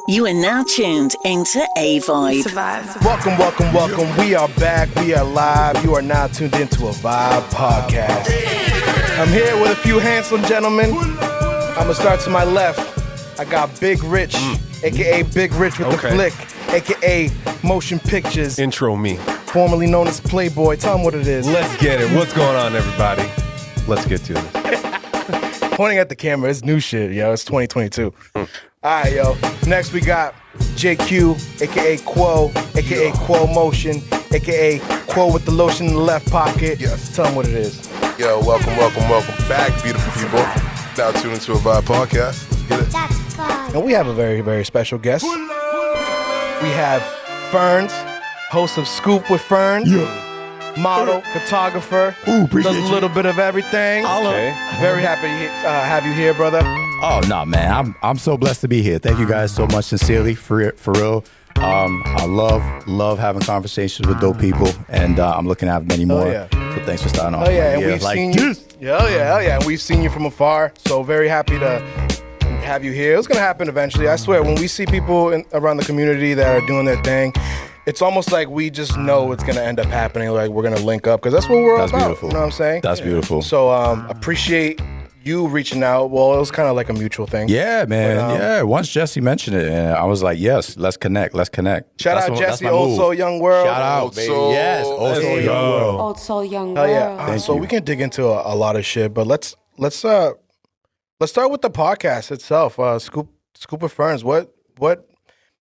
You are now tuned into A Vibe. Welcome, welcome, welcome. We are back. We are live. You are now tuned into a Vibe podcast. I'm here with a few handsome gentlemen. I'm going to start to my left. I got Big Rich, a.k.a. Big Rich with the Flick, a.k.a. Motion Pictures. Intro me. Formerly known as Playboy. Tell them what it is. Let's get it. What's going on, everybody? Let's get to this. Pointing at the camera. It's new shit, yo. It's 2022. All right, yo. Next, we got JQ, a.k.a. Quo, a.k.a. Quo Motion, a.k.a. Quo with the lotion in the left pocket. Yes. Tell them what it is. Yo, welcome back, beautiful people. Now tuned into a Vibe podcast. Let's get it. That's fine. And we have a very, very special guest. We have Ferns, host of Scoop with Ferns. Model, photographer, does a little bit of everything. Okay. Very happy to have you here, brother. Oh no, man! I'm so blessed to be here. Thank you guys so much, sincerely, for real. I love having conversations with dope people, and I'm looking to have many more. yeah. So thanks for starting off. Oh yeah, and here we've like seen you. this. Yeah. And we've seen you from afar. So very happy to have you here. It's gonna happen eventually. I swear. When we see people around the community that are doing their thing, it's almost like we just know it's gonna end up happening. Like we're gonna link up because that's what we're all That's about. beautiful. You know what I'm saying? That's beautiful. So appreciate you reaching out. Well, it was kind of like a mutual thing. Yeah, man. But, yeah. Once Jesse mentioned it, and I was like, yes, let's connect. Shout out Jesse, Old Soul Young World. Shout out, Old baby. Soul. Yes, Old Soul Let's Young go. World. Old Soul Young Hell World. yeah. So we can dig into a lot of shit, but let's start with the podcast itself. Scoop with Ferns. What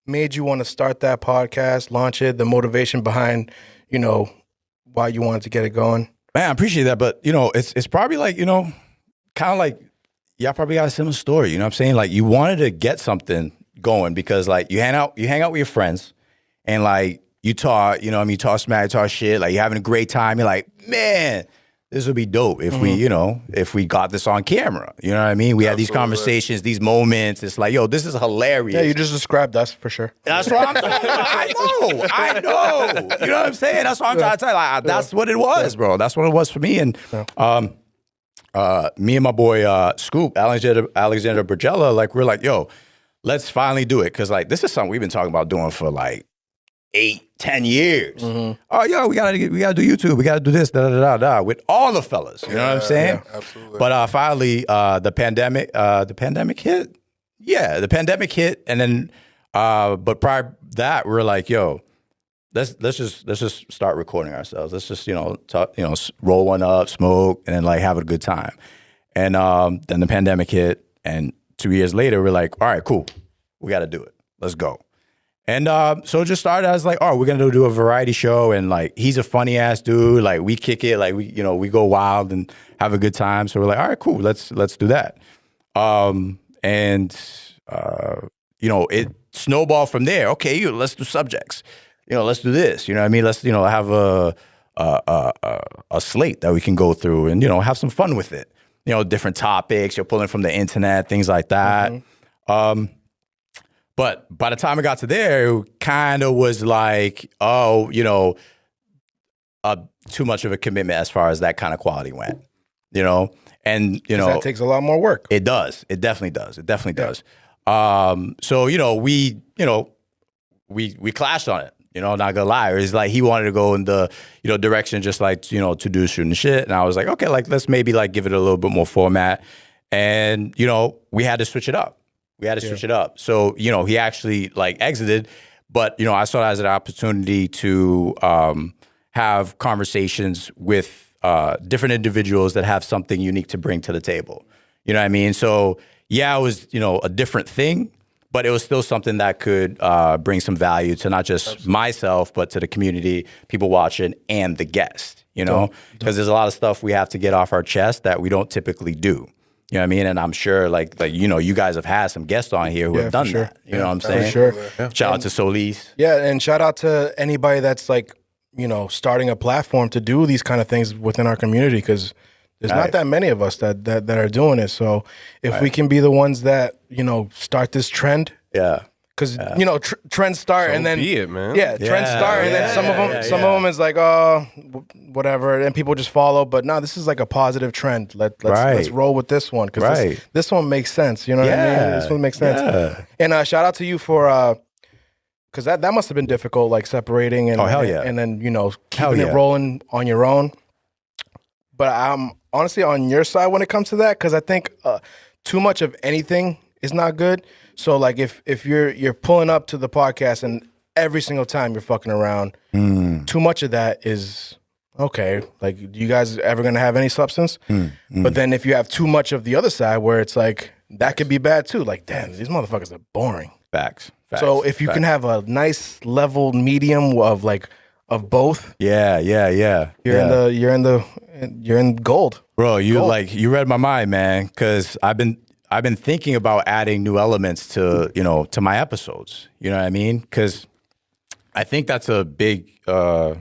made you want to start that podcast, launch it, the motivation behind, why you wanted to get it going? Man, I appreciate that, but it's probably like, kind of like y'all probably got a similar story. You know what I'm saying? Like you wanted to get something going because like you hang out with your friends and like you talk, you talk smack, talk shit, like you're having a great time. You're like, man, this would be dope if if we got this on camera. You know what I mean? We had these conversations, these moments. It's like, yo, this is hilarious. Yeah, you just described us for sure. That's what I'm talking about. I know. You know what I'm saying? That's what I'm trying to tell you. Like, that's what it was, bro. That's what it was for me. And me and my boy Scoop, Alexander Bergella, like we're like, yo, let's finally do it. Cause like this is something we've been talking about doing for like 8-10 years. Oh, yo, we gotta do YouTube. We gotta do this, with all the fellas. You know what I'm saying? Yeah, absolutely. But finally, the pandemic hit. Yeah, the pandemic hit, and then, but prior to that, we were like, yo, let's just start recording ourselves. Let's just talk, roll one up, smoke, and then like have a good time. And then the pandemic hit, and 2 years later, we're like, all right, cool, we got to do it. Let's go. And so it just started as like, oh, we're gonna do a variety show, and like he's a funny ass dude. Like we kick it, like we go wild and have a good time. So we're like, all right, cool, let's do that. It snowballed from there. Okay, let's do subjects. Let's do this. You know what I mean? Let's have a slate that we can go through and have some fun with it. Different topics. You're pulling from the internet, things like that. But by the time I got to there, it kind of was like, too much of a commitment as far as that kind of quality went, and That takes a lot more work. It does. It definitely does. So we clashed on it. Not gonna lie. It's like he wanted to go in the direction just like to do shooting shit, and I was like, okay, like let's maybe like give it a little bit more format, and we had to switch it up. So, he actually like exited, but, I saw it as an opportunity to have conversations with different individuals that have something unique to bring to the table. You know what I mean? So, yeah, it was, a different thing, but it was still something that could bring some value to not just myself, but to the community, people watching, and the guest, because there's a lot of stuff we have to get off our chest that we don't typically do. You know what I mean? And I'm sure, like you guys have had some guests on here who have done that. You know what I'm saying? For sure. Shout out to Solis. Yeah, and shout out to anybody that's like, starting a platform to do these kind of things within our community, because there's not that many of us that are doing it. So if we can be the ones that, start this trend, because you know trends start and then be it, man. Trends start and then some of them is like whatever, and people just follow. But no, this is like a positive trend. Let's roll with this one because this one makes sense. You know what I mean? This one makes sense. Yeah. And shout out to you for because that must have been difficult, like separating and and then keeping it rolling on your own. But I'm honestly on your side when it comes to that because I think too much of anything is not good. So like if you're pulling up to the podcast and every single time you're fucking around, too much of that is okay. Like, you guys ever gonna have any substance? But then if you have too much of the other side where it's like that could be bad too. Like, damn, these motherfuckers are boring. Facts. So if you can have a nice level medium of both, you're in gold, bro. You read my mind, man. Because I've been thinking about adding new elements to my episodes. You know what I mean? Because I think that's a big part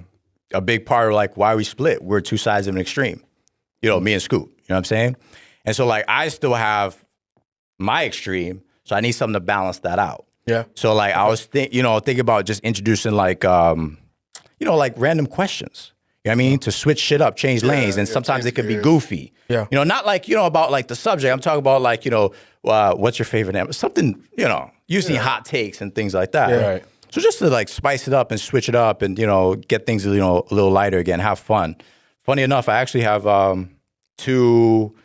of like why we split. We're two sides of an extreme. Me and Scoop. You know what I'm saying? And so like I still have my extreme, so I need something to balance that out. Yeah. So like I was thinking about just introducing like like random questions. You know what I mean? To switch shit up, change lanes, and sometimes it could be goofy. Yeah. Not like about like the subject. I'm talking about like what's your favorite animal? Something using hot takes and things like that. Yeah. Right. So just to like spice it up and switch it up and get things a little lighter again, have fun. Funny enough, I actually have 2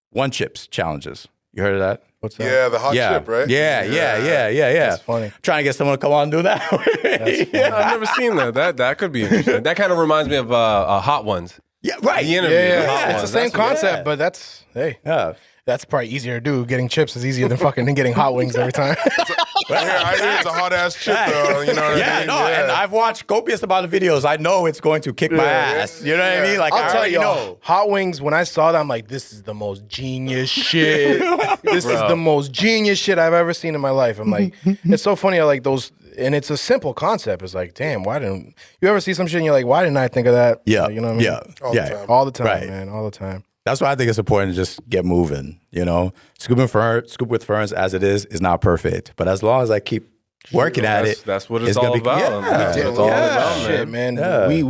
one-chips challenges. You heard of that? What's that? Yeah, the hot chip, right? Yeah. That's funny. Trying to get someone to come on and do that. I've never seen that. That could be interesting. That kind of reminds me of Hot Ones. Yeah, right. The interview. Yeah. It's the same concept, but that's probably easier to do. Getting chips is easier than getting hot wings every time. I hear it's a hot ass chip though. You know what I mean? And I've watched copious amount of videos. I know it's going to kick my ass. You know what I mean? Like, I'll tell you, hot wings. When I saw that, I'm like, this is the most genius shit. This is the most genius shit I've ever seen in my life. I'm like, it's so funny. I like those, and it's a simple concept. It's like, damn, why didn't you ever see some shit and you're like, why didn't I think of that? Yeah, you know what I mean? All the time, man, all the time. That's why I think it's important to just get moving, Scoop with Ferns as it is not perfect. But as long as I keep working at it. That's what it's all about. That's what it's all about, shit, man.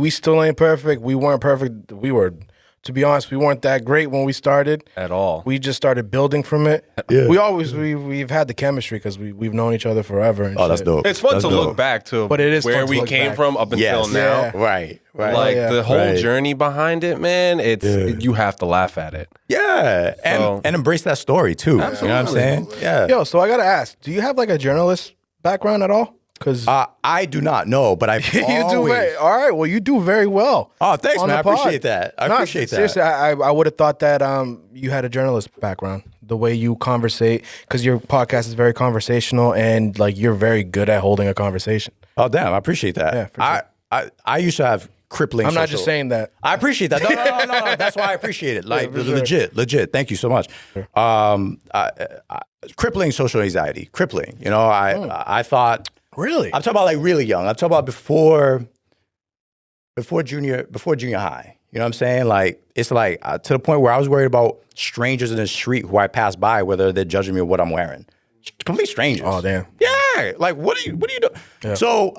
We still ain't perfect. We weren't perfect. To be honest, we weren't that great when we started. At all. We just started building from it. Yeah. We've had the chemistry because we've known each other forever. And that's dope. It's fun to look back to, but it is where we came from up until now. Yeah. Right. Like the whole journey behind it, man. You have to laugh at it. Yeah, and embrace that story too. Absolutely. You know what I'm saying? Yeah. Yo, so I gotta ask, do you have like a journalist background at all? Because I do not know, but I've always... All right, well, you do very well. Oh, thanks, man. I appreciate that. Seriously, I would have thought that you had a journalist background. The way you conversate, because your podcast is very conversational, and like you're very good at holding a conversation. Oh, damn, I appreciate that. Yeah, for sure. I used to have crippling. I'm not just saying that. I appreciate that. No. That's why I appreciate it. Like legit. Thank you so much. Sure. Crippling social anxiety. Crippling. I thought. Really? I'm talking about like really young. I'm talking about before junior high. You know what I'm saying? Like it's like to the point where I was worried about strangers in the street who I pass by, whether they're judging me or what I'm wearing. Complete strangers. Oh damn. Yeah. Like what are you doing? Yeah. So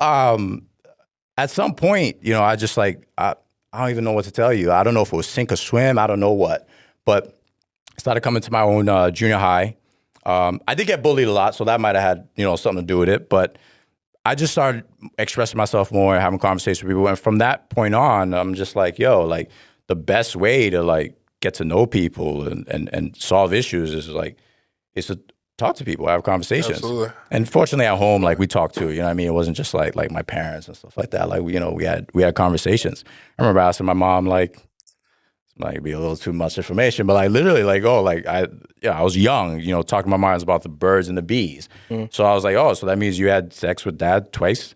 at some point, I just like I don't even know what to tell you. I don't know if it was sink or swim. I don't know what, but I started coming to my own junior high. I did get bullied a lot, so that might have had something to do with it, but. I just started expressing myself more and having conversations with people. And from that point on, I'm just like, like the best way to like get to know people and solve issues is to talk to people, have conversations. Absolutely. And fortunately at home, like we talked to, It wasn't just like my parents and stuff like that. Like, we had conversations. I remember asking my mom, like, might be a little too much information, but like literally like, I was young, talking to my mom about the birds and the bees. So I was like, so that means you had sex with dad twice?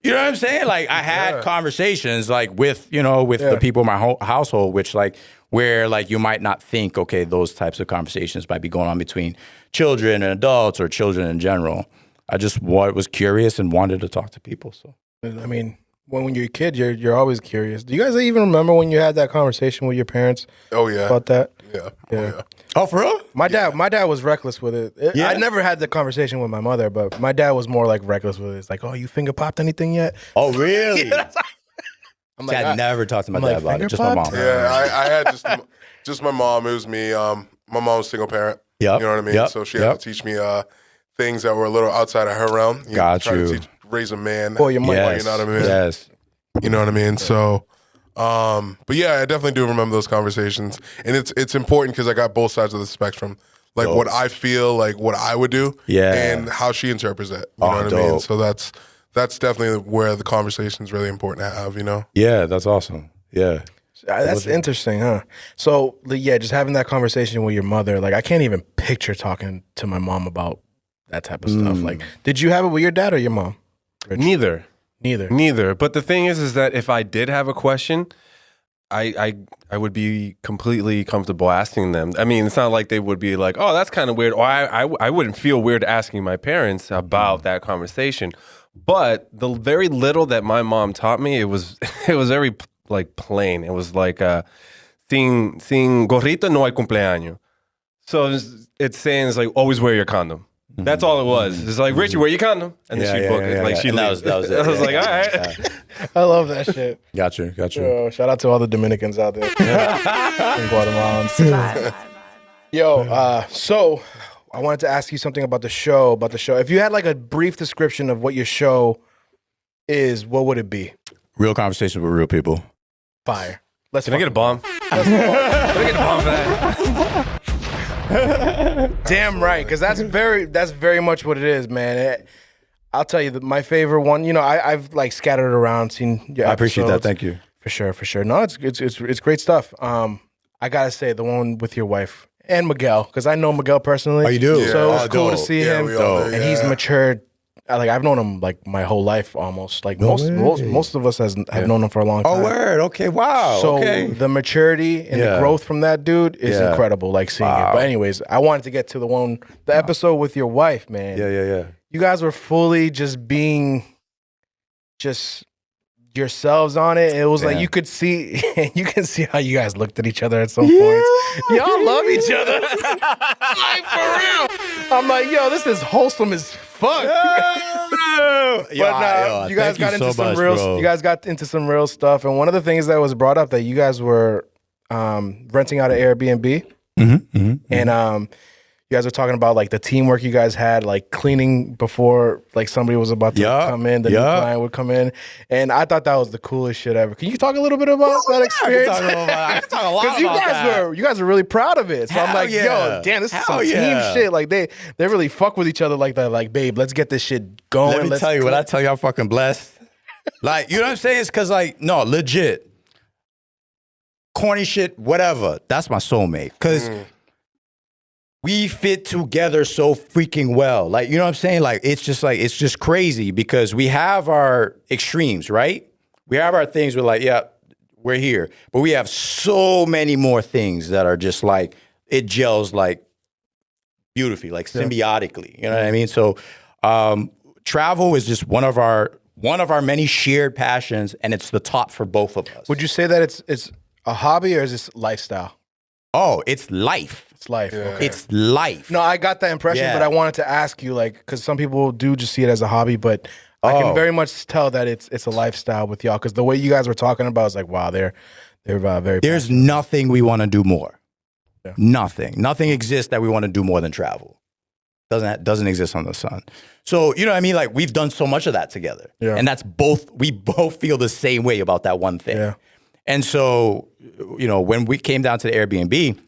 You know what I'm saying? Like I had conversations like with the people in my household, which like where like you might not think, okay, those types of conversations might be going on between children and adults or children in general. I just was curious and wanted to talk to people. So I mean, when you're a kid, you're always curious. Do you guys even remember when you had that conversation with your parents? Oh yeah, about that. Yeah. Yeah. Oh, for real? My dad was reckless with it. Yeah? I never had the conversation with my mother, but my dad was more like reckless with it. It's like, oh, you finger popped anything yet? Oh, really? I'm See, I never talked to my I'm dad like, about finger it. Just my popped? mom. Yeah, I had just my mom. It was me. My mom's a single parent. Yep. You know what I mean? Yep. So she had to teach me things that were a little outside of her realm. Got try you. to raise a man. For your money. Yes. You know what I mean? Yes. You know what I mean? So, but yeah, I definitely do remember those conversations, and it's important because I got both sides of the spectrum, like what I feel, like what I would do, and how she interprets it. You know what I mean? So that's definitely where the conversation is really important to have. You know? Yeah, that's awesome. Yeah. That's interesting, huh? So, yeah, just having that conversation with your mother, like, I can't even picture talking to my mom about that type of stuff. Like, did you have it with your dad or your mom? Rich? Neither. But the thing is that if I did have a question, I would be completely comfortable asking them. I mean, it's not like they would be like, oh, that's kind of weird. Or I wouldn't feel weird asking my parents about that conversation. But the very little that my mom taught me, it was very like plain. It was like sin gorrito no hay cumpleaños. So it's saying it's like always wear your condom. That's all it was. It's like, Richie, wear your condom. And then she'd book it. Like she leaves. That was it. I was like, all right. I love that shit. Got you. Yo, shout out to all the Dominicans out there. And Guatemalans. Yo, so I wanted to ask you something about the show. If you had like a brief description of what your show is, what would it be? Real conversations with real people. Fire. Can I get a bomb? Can I get a bomb for that? Damn right, because that's very much what it is, man. I'll tell you, my favorite one. You know, I've like scattered around, seen. Your I appreciate that. episodes. Thank you. For sure. No, it's great stuff. I gotta say the one with your wife and Miguel, because I know Miguel personally. Oh, you do? So it was Oh, cool to dope. see Yeah, him, we all do, and he's yeah. matured. Like I've known him like my whole life almost. Like most of us have known him for a long time. Oh, word. Okay. Wow. So okay. the maturity and the growth from that dude is incredible. Like seeing it. But anyways, I wanted to get to the episode with your wife, man. Yeah. You guys were fully just being just yourselves on it. It was like you can see how you guys looked at each other at some points. Y'all love each other. Like for real. I'm like, yo, this is wholesome as fuck. But you guys got into some real. You guys got into some real stuff, and one of the things that was brought up that you guys were renting out an Airbnb, and you guys were talking about like the teamwork you guys had, like cleaning before like somebody was about to come in, the new client would come in, and I thought that was the coolest shit ever. Can you talk a little bit about that experience? I can talk a lot Because you guys were really proud of it. So I'm like, yo, damn, this is some team shit. Like they really fuck with each other like that. Like, babe, let's get this shit going. Let me tell you, when I tell you I'm fucking blessed. Like, you know what I'm saying? It's because like, no, legit. Corny shit, whatever. That's my soulmate. Because we fit together so freaking well. Like, you know what I'm saying? Like, it's just crazy because we have our extremes, right? We have our things we're like, yeah, we're here. But we have so many more things that are just like, it gels like beautifully, like symbiotically. You know what I mean? So travel is just one of our many shared passions, and it's the top for both of us. Would you say that it's a hobby or is this lifestyle? Oh, it's life. It's life. Yeah. Okay. It's life. No, I got that impression, but I wanted to ask you, like, because some people do just see it as a hobby, but I can very much tell that it's a lifestyle with y'all. Because the way you guys were talking about is like, wow, they're very. There's nothing we want to do more. Yeah. Nothing exists that we want to do more than travel. Doesn't exist on the sun. So you know what I mean? Like we've done so much of that together, and that's we both feel the same way about that one thing. Yeah. And so, you know, when we came down to the Airbnb,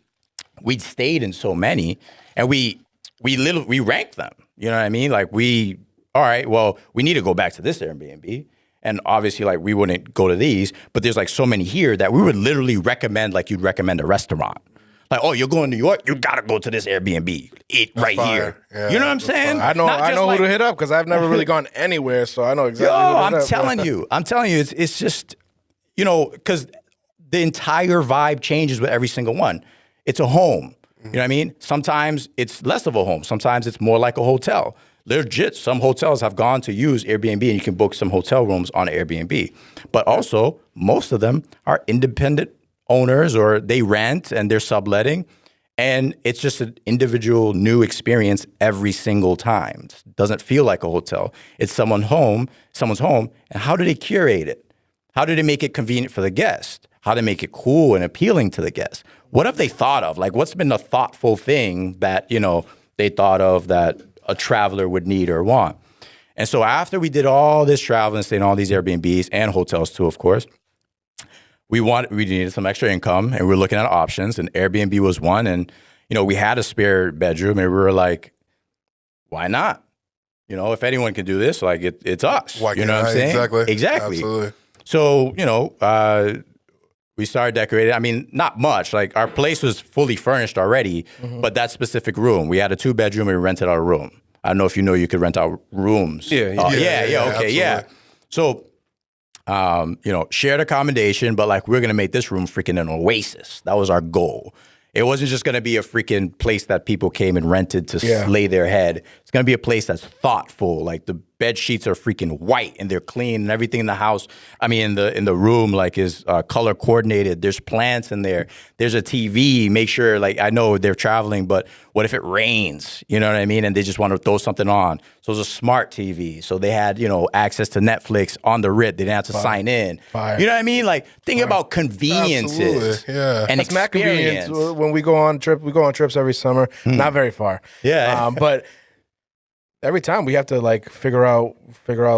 we stayed in so many, and we ranked them. You know what I mean? Like we need to go back to this Airbnb. And obviously, like, we wouldn't go to these, but there's like so many here that we would literally recommend, like you'd recommend a restaurant. Like, oh, you're going to New York, you gotta go to this Airbnb. Eat right here. Yeah, you know what I'm saying? I know who to hit up because I've never really gone anywhere, so I know exactly. Yo, I'm telling you, it's just, you know, because the entire vibe changes with every single one. It's a home. You know what I mean? Sometimes it's less of a home. Sometimes it's more like a hotel. Legit, some hotels have gone to use Airbnb, and you can book some hotel rooms on Airbnb. But also, most of them are independent owners, or they rent and they're subletting. And it's just an individual new experience every single time. It doesn't feel like a hotel. It's someone's home. And how do they curate it? How do they make it convenient for the guest? How do they make it cool and appealing to the guest? What have they thought of? Like, what's been the thoughtful thing that, they thought of that a traveler would need or want? And so after we did all this travel and stayed in all these Airbnbs and hotels too, of course, we needed some extra income, and we were looking at options, and Airbnb was one. And, we had a spare bedroom, and we were like, why not? If anyone can do this, like it's us. Why you know what I'm saying? Exactly. Absolutely. So, we started decorating. I mean, not much. Like, our place was fully furnished already, but that specific room, we had a 2-bedroom and we rented out a room. I don't know if you could rent out rooms. Yeah. Okay, absolutely. yeah. So, shared accommodation, but like, we're going to make this room freaking an oasis. That was our goal. It wasn't just going to be a freaking place that people came and rented to lay their head. It's going to be a place that's thoughtful. Like, the bed sheets are freaking white and they're clean, and everything in the house, in the room, like, is color coordinated. There's plants in there. There's a TV. Make sure, like, I know they're traveling, but what if it rains? You know what I mean? And they just want to throw something on. So it was a smart TV. So they had, access to Netflix on the RIT. They didn't have to sign in. Fire. You know what I mean? Like, think about conveniences. Absolutely. Yeah. And That's mad experience. convenient. When we go on trips every summer, not very far. Yeah. But every time we have to like figure out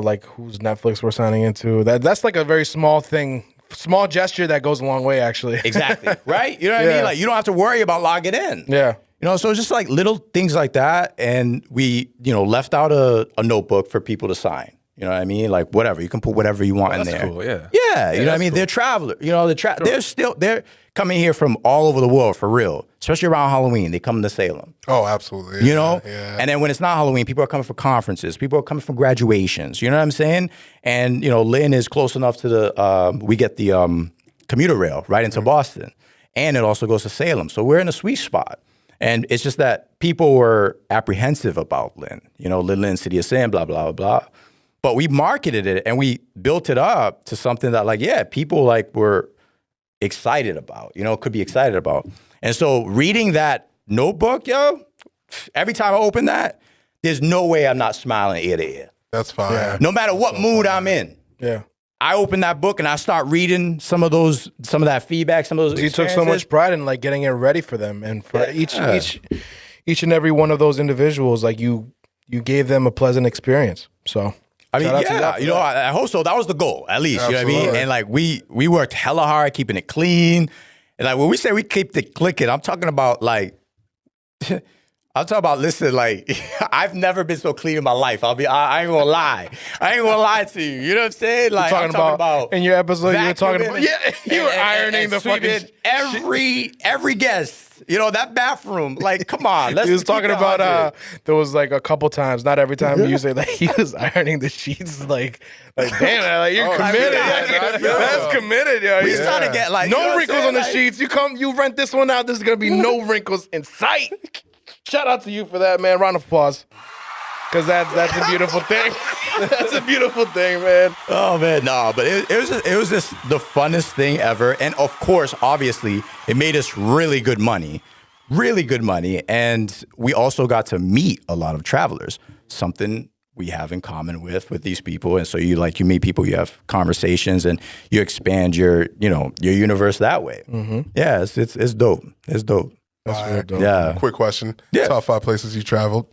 like whose Netflix we're signing into. That's like a very small thing, small gesture that goes a long way, actually. Exactly. Right? You know what I mean? Like, you don't have to worry about logging in. Yeah. So just like little things like that. And we, left out a notebook for people to sign. You know what I mean? Like, whatever. You can put whatever you want in That's there. cool, yeah. Yeah. You know what I mean? Cool. They're travelers. They're coming here from all over the world for real, especially around Halloween. They come to Salem. Oh, absolutely. Yeah. Yeah. And then when it's not Halloween, people are coming for conferences. People are coming for graduations. You know what I'm saying? And, Lynn is close enough to we get the commuter rail right into Boston. And it also goes to Salem. So we're in a sweet spot. And it's just that people were apprehensive about Lynn. Lynn, City of Sin, blah, blah, blah. But we marketed it and we built it up to something that, people were excited about, could be excited about. And so reading that notebook, every time I open that, there's no way I'm not smiling ear to ear. That's fine. Yeah. No matter what mood I'm in. Yeah. I open that book and I start reading some of that feedback, some of those You took so much pride in like getting it ready for them, and for each and every one of those individuals, like you gave them a pleasant experience. So I hope so. That was the goal, at least. Absolutely. You know what I mean? And like we worked hella hard keeping it clean. And like when we say we keep it clicking, I'm talking about like listen, like I've never been so clean in my life. I ain't gonna lie. I ain't gonna lie to you. You know what I'm saying? Like I'm talking about in your episode, you were talking about you were ironing and the fucking every guest. That bathroom. Like, come on. He was talking about there was like a couple times, not every time you say that he was ironing the sheets. Like damn, like you're committed. That's committed, yo. We started to get like no wrinkles on the sheets. You rent this one out. There's gonna be no wrinkles in sight. Shout out to you for that, man. Round of applause. Because that's a beautiful thing. That's a beautiful thing, man. Oh, man. No, but it was just the funnest thing ever. And, of course, obviously, it made us really good money. Really good money. And we also got to meet a lot of travelers, something we have in common with these people. And so you meet people, you have conversations, and you expand your universe that way. Mm-hmm. Yeah, it's dope. It's dope. That's real dope. Yeah. Quick question. Yeah. Top 5 places you traveled?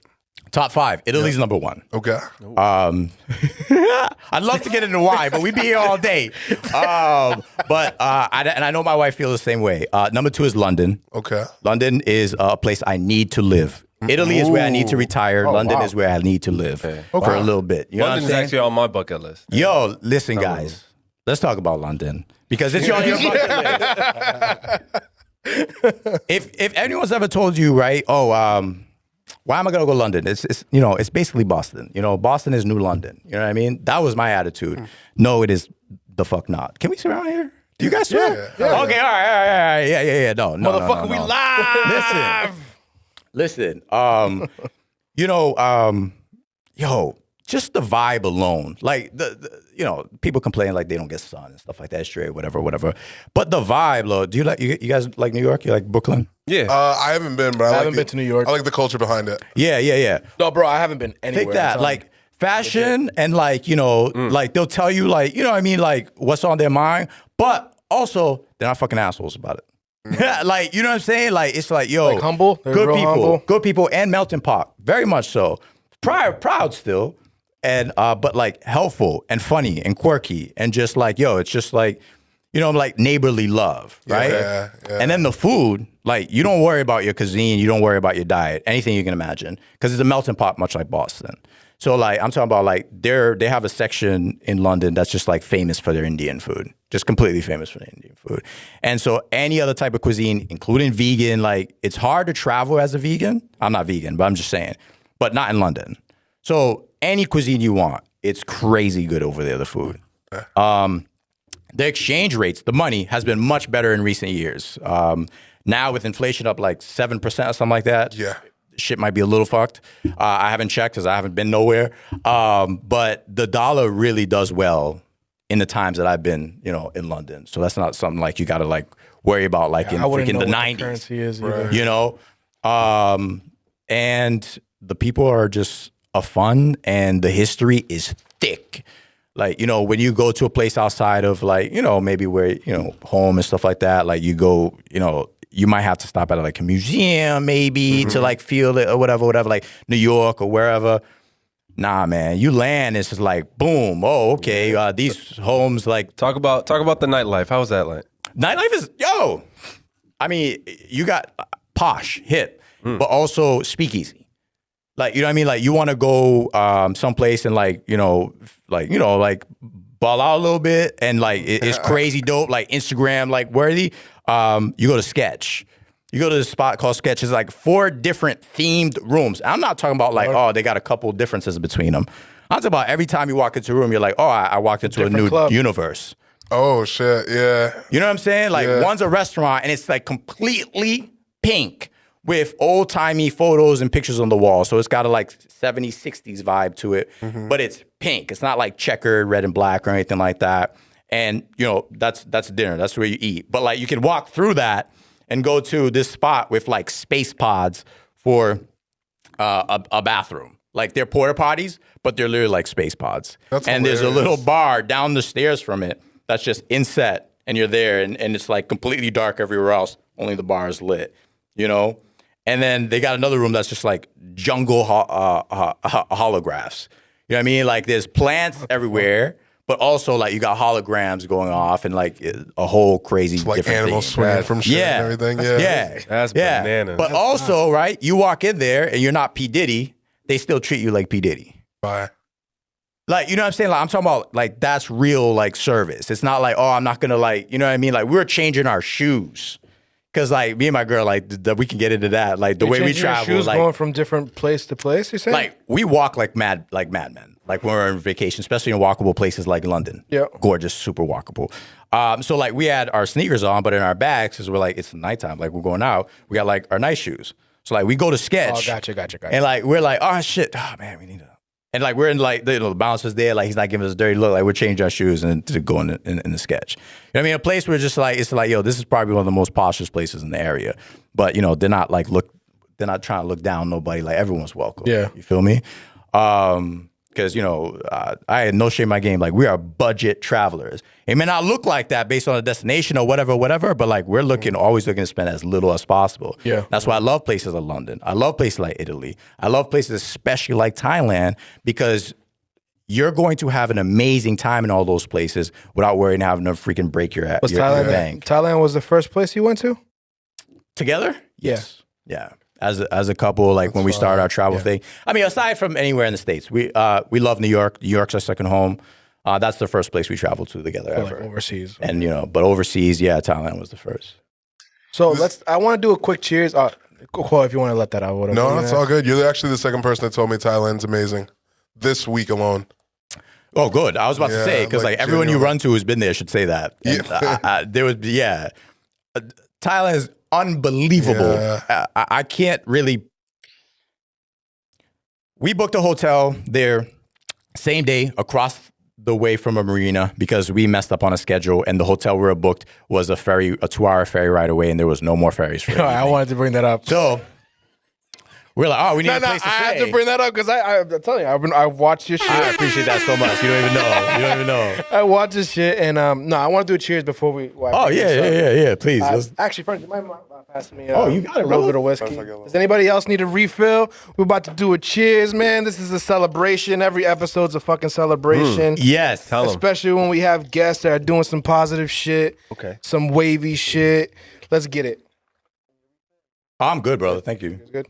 Top 5. Italy's number 1. Okay. I'd love to get into why, but we'd be here all day. But I know my wife feels the same way. Number 2 is London. Okay. London is a place I need to live. Italy is where I need to retire. London is where I need to live for a little bit. You know London's what I'm saying? actually on my bucket list. Yo, listen, guys. Let's talk about London because it's on your bucket list. If anyone's ever told you, right? Why am I gonna go to London? It's basically Boston. Boston is New London. You know what I mean? That was my attitude. No, it is the fuck not. Can we sit around here? Do you guys swear? Yeah. Okay, all right. Yeah. No. Motherfucker, no. we live. Listen. Yo, just the vibe alone. Like people complain like they don't get sun and stuff like that. Straight, whatever. But the vibe, though. Do you guys like New York? You like Brooklyn? Yeah. I haven't been, but I haven't been to New York. I like the culture behind it. Yeah. No, bro, I haven't been anywhere. Take that, like fashion and like like they'll tell you like what I mean, like what's on their mind, but also they're not fucking assholes about it. Like, you know what I'm saying? Like, it's like, yo, like humble, good people, and melting pot, very much so. Proud still, and but like helpful and funny and quirky and just like, yo, it's just like, like neighborly love, right? Yeah. And then the food, like, you don't worry about your cuisine, you don't worry about your diet, anything you can imagine, because it's a melting pot, much like Boston. So like, I'm talking about like they have a section in London that's just like famous for their Indian food, just completely famous for their Indian food. And so any other type of cuisine, including vegan, like it's hard to travel as a vegan. I'm not vegan, but I'm just saying, but not in London. So any cuisine you want, it's crazy good over there, the food. The exchange rates, the money has been much better in recent years. Now with inflation up like 7% or something like that. Yeah. Shit might be a little fucked. I haven't checked because I haven't been nowhere. But the dollar really does well in the times that I've been, in London. So that's not something like you got to like worry about like in freaking the 90s. Currency is, And the people are just fun, and the history is thick. Like, when you go to a place outside of like, maybe where, home and stuff like that, like you go, you might have to stop at like a museum maybe to like feel it or whatever, like New York or wherever. Nah, man, you land, it's just like, boom, oh, okay, these homes like. Talk about the nightlife. How was that like? Nightlife is, I mean, you got posh, hip, but also speakeasy. Like, you know what I mean? Like, you want to go someplace and like, like ball out a little bit and like it's crazy dope, like Instagram, like worthy. You go to Sketch. You go to this spot called Sketch. It's like 4 different themed rooms. I'm not talking about like, they got a couple differences between them. I'm talking about every time you walk into a room, you're like, I walked into a new universe. Oh, shit, yeah. You know what I'm saying? Like, one's a restaurant, and it's like completely pink with old-timey photos and pictures on the wall. So it's got a like 70s, 60s vibe to it, but it's pink. It's not like checkered, red and black or anything like that. And, that's dinner. That's where you eat. But like, you can walk through that and go to this spot with like space pods for a bathroom. Like, they're porta potties, but they're literally like space pods. That's and hilarious. There's a little bar down the stairs from it that's just inset, and you're there, and it's like completely dark everywhere else. Only the bar is lit, And then they got another room that's just like jungle holographs. You know what I mean? Like, there's plants everywhere, but also like you got holograms going off and like a whole crazy It's like different animals thing. swinging from shit and everything. Yeah. That's bananas. But also, right, you walk in there and you're not P. Diddy, they still treat you like P. Diddy. Bye. Like, you know what I'm saying? Like, I'm talking about like that's real like service. It's not like, I'm not gonna like, you know what I mean? Like, we're changing our shoes. Cause like me and my girl, like we can get into that. Like the way we travel, shoes like going from different place to place. You say? Like we walk like madmen. Like when we're on vacation, especially in walkable places like London. Yeah, gorgeous, super walkable. So like we had our sneakers on, but in our bags, cause we're like it's nighttime. Like we're going out, we got like our nice shoes. So like we go to Sketch. Oh, gotcha. And like we're like, oh shit, man, we need to. And like we're in like the bouncer's there, like he's not giving us a dirty look. Like we're changing our shoes and to go in the Sketch. You know what I mean? A place where just like it's like, yo, this is probably one of the most poshest places in the area. But they're not like they're not trying to look down on nobody. Like everyone's welcome. Yeah, you feel me? Because I had no shame in my game. Like we are budget travelers. It may not look like that based on a destination or whatever. But like we're always looking to spend as little as possible. Yeah, that's why I love places like London. I love places like Italy. I love places especially like Thailand because you're going to have an amazing time in all those places without worrying having to freaking break your bank. Thailand was the first place you went to? Together? Yeah. Yes. Yeah. As a couple, like when we started our travel thing. I mean, aside from anywhere in the States, we love New York. New York's our second home. That's the first place we traveled to together ever. Like overseas. And but overseas, Thailand was the first. So I want to do a quick cheers. Cool, if you want to let that out. Whatever. No, that's all good. You're actually the second person that told me Thailand's amazing this week alone. Oh, good. I was about to say, because like everyone you run to who's been there should say that. And, Thailand is unbelievable. Yeah. I can't really. We booked a hotel there Same day, across the way from a marina, because we messed up on a schedule, and the hotel we were booked was a 2-hour ferry ride away, and there was no more ferries for I wanted to bring that up. So we're like, oh, we need a place to I stay. had to bring that up because I'm telling you, I've watched your shit. I appreciate that so much. You don't even know. You don't even know. I watched this shit, and no, I want to do a cheers before we. Oh yeah. Please. Actually, Frank, you might pass me. You got it, a little brother. bit of whiskey. Does anybody else need a refill? We're about to do a cheers, man. This is a celebration. Every episode's a fucking celebration. Yes. Tell 'em. Especially when we have guests that are doing some positive shit. Okay. Some wavy shit. Let's get it. I'm good, brother. Thank you. Good.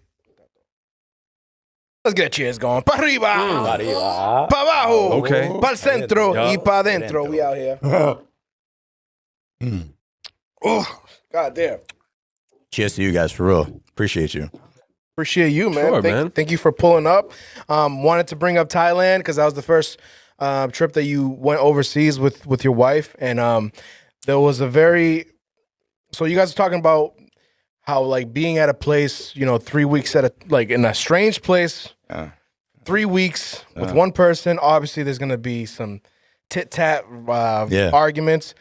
Let's get a cheers going. Pa arriba. Pa abajo. Okay. Pa'l centro. Yeah. Y pa adentro. We out here. Oh, God damn. Cheers to you guys, for real. Appreciate you. Appreciate you, man. Sure, man. Thank you for pulling up. Wanted to bring up Thailand because that was the first trip that you went overseas with your wife, and there was a very. So you guys are talking about how like being at a place, 3 weeks at in a strange place, 3 weeks with one person. Obviously, there's gonna be some tit tat arguments,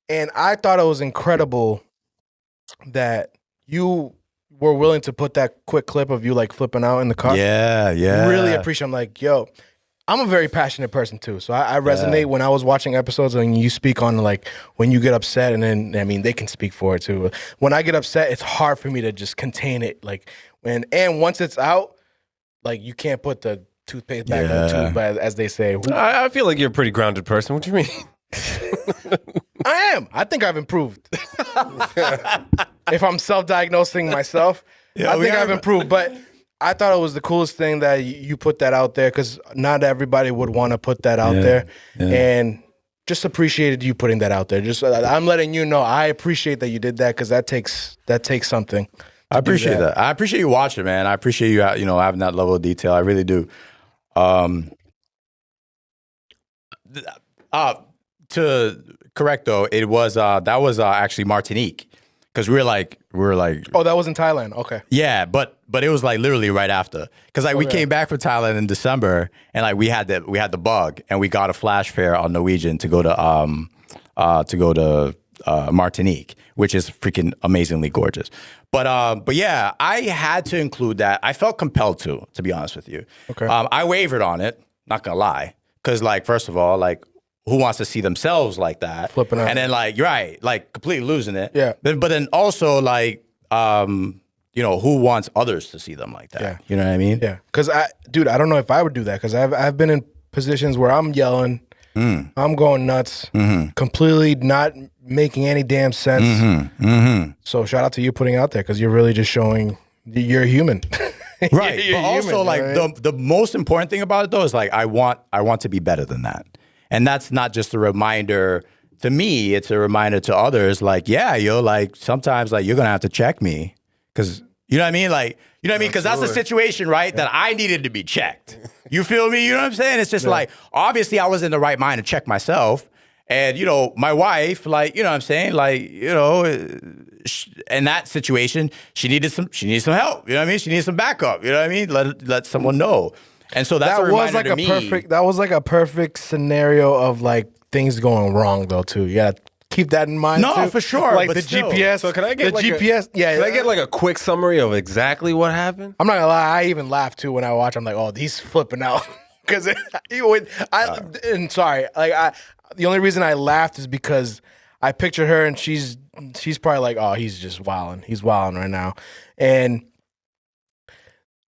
and I thought it was incredible that you were willing to put that quick clip of you like flipping out in the car. Yeah. Really appreciate. I'm like, yo, I'm a very passionate person too, so I resonate when I was watching episodes and you speak on like when you get upset, and then I mean they can speak for it too. When I get upset, it's hard for me to just contain it. Like and once it's out, like you can't put the toothpaste back in the tube, but as they say. I feel like you're a pretty grounded person. What do you mean? I am. I think I've improved. If I'm self-diagnosing myself, I think I've improved. But I thought it was the coolest thing that you put that out there because not everybody would want to put that out there. And just appreciated you putting that out there. Just I'm letting you know I appreciate that you did that because that takes something. I appreciate that. I appreciate you watching, man. I appreciate you, having that level of detail. I really do. To correct though, it was that was actually Martinique because we were like, Oh, that was in Thailand. Okay. yeah, but it was like literally right after because we came back from Thailand in December and like we had the bug and we got a flash fare on Norwegian to go to Martinique, which is freaking amazingly gorgeous. But yeah, I had to include that. I felt compelled to be honest with you. Okay. I wavered on it, not gonna lie, because like first of all, like who wants to see themselves like that, Flipping out. and then like you're right, like completely losing it. Yeah. But then also like who wants others to see them like that? Yeah. You know what I mean? Yeah. Because I don't know if I would do that because I've been in positions where I'm yelling, I'm going nuts, completely not making any damn sense. So shout out to you putting it out there because you're really just showing you're a human. Right. You're But also human, like right? the most important thing about it though is like I want to be better than that. And that's not just a reminder to me, it's a reminder to others like, yeah, yo, like sometimes like you're going to have to check me cuz you know what I mean? Like, you know what I mean? Because that's a situation, right, that I needed to be checked. You feel me? You know what I'm saying? It's just like, obviously I was in the right mind to check myself. And, my wife, like, you know what I'm saying? Like, in that situation, she needed some help. You know what I mean? She needed some backup. You know what I mean? Let someone know. And so that's a reminder to me. That was like a perfect scenario of like things going wrong though too. You gotta keep that in mind. No, too. for sure, Like but the still. GPS. So can I get the like GPS? Can I get like a quick summary of exactly what happened? I'm not gonna lie. I even laugh too when I watch. I'm like, oh, he's flipping out because and sorry, like the only reason I laughed is because I pictured her and she's probably like, oh, he's just wilding. He's wilding right now, and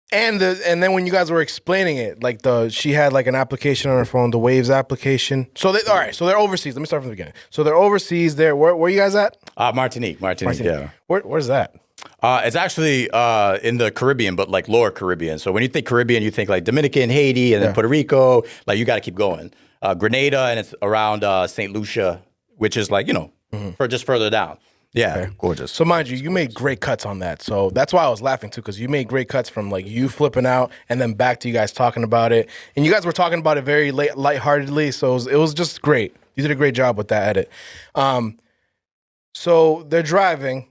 then when you guys were explaining it, like she had like an application on her phone, the Waves application. So they're overseas. Let me start from the beginning. So they're overseas. Where are you guys at? Martinique, yeah. Where's that? It's actually in the Caribbean, but like lower Caribbean. So when you think Caribbean, you think like Dominican, Haiti, and then Puerto Rico. Like you got to keep going. Grenada, and it's around St. Lucia, which is like, for just further down. Yeah, gorgeous. So mind you made great cuts on that. So that's why I was laughing too, because you made great cuts from like you flipping out and then back to you guys talking about it. And you guys were talking about it very lightheartedly. So it was just great. You did a great job with that edit. So they're driving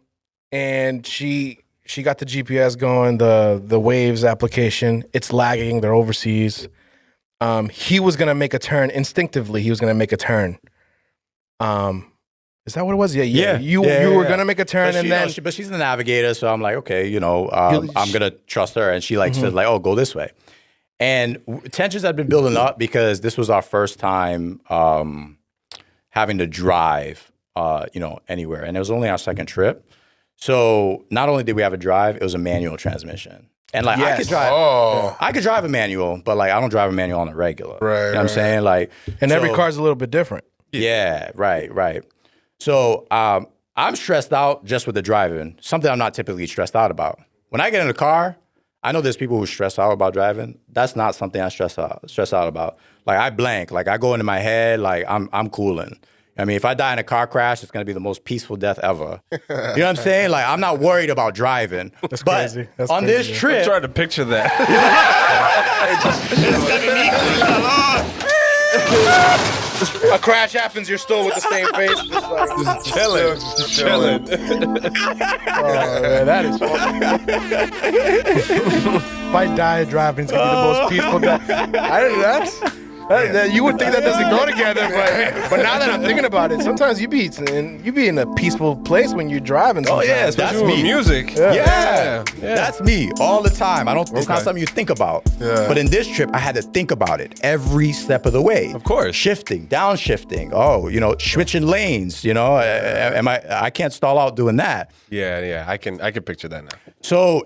and she got the GPS going, the Waves application. It's lagging. They're overseas. he was gonna make a turn instinctively. He was gonna make a turn. Is that what it was? Yeah. You were gonna make a turn, but and then but she's the navigator, so I'm like, okay, I'm gonna trust her, and she said like, oh, go this way. And tensions had been building up because this was our first time having to drive, anywhere, and it was only our second trip. So not only did we have a drive, it was a manual transmission. And I could drive a manual, but I don't drive a manual on a regular. Right. You know what I'm saying? And every car's a little bit different. Yeah, right. So I'm stressed out just with the driving, something I'm not typically stressed out about. When I get in the car, I know there's people who stress out about driving. That's not something I stress out about. I blank. I go into my head, I'm cooling. I mean, if I die in a car crash, it's going to be the most peaceful death ever. You know what I'm saying? I'm not worried about driving. That's but crazy. That's on crazy. this trip, I'm trying to picture that. A crash happens, you're still with the same face, just chilling. Oh, man, that is funny. If I die driving, it's gonna be the most peaceful death. You would think that doesn't go together, but now that I'm thinking about it, sometimes you be in a peaceful place when you're driving. Sometimes. Oh yeah, especially with music. Yeah. That's me all the time. It's not something you think about. Yeah. But in this trip, I had to think about it every step of the way. Of course. Shifting, downshifting. Oh, switching lanes. I can't stall out doing that. Yeah. I can picture that now. So,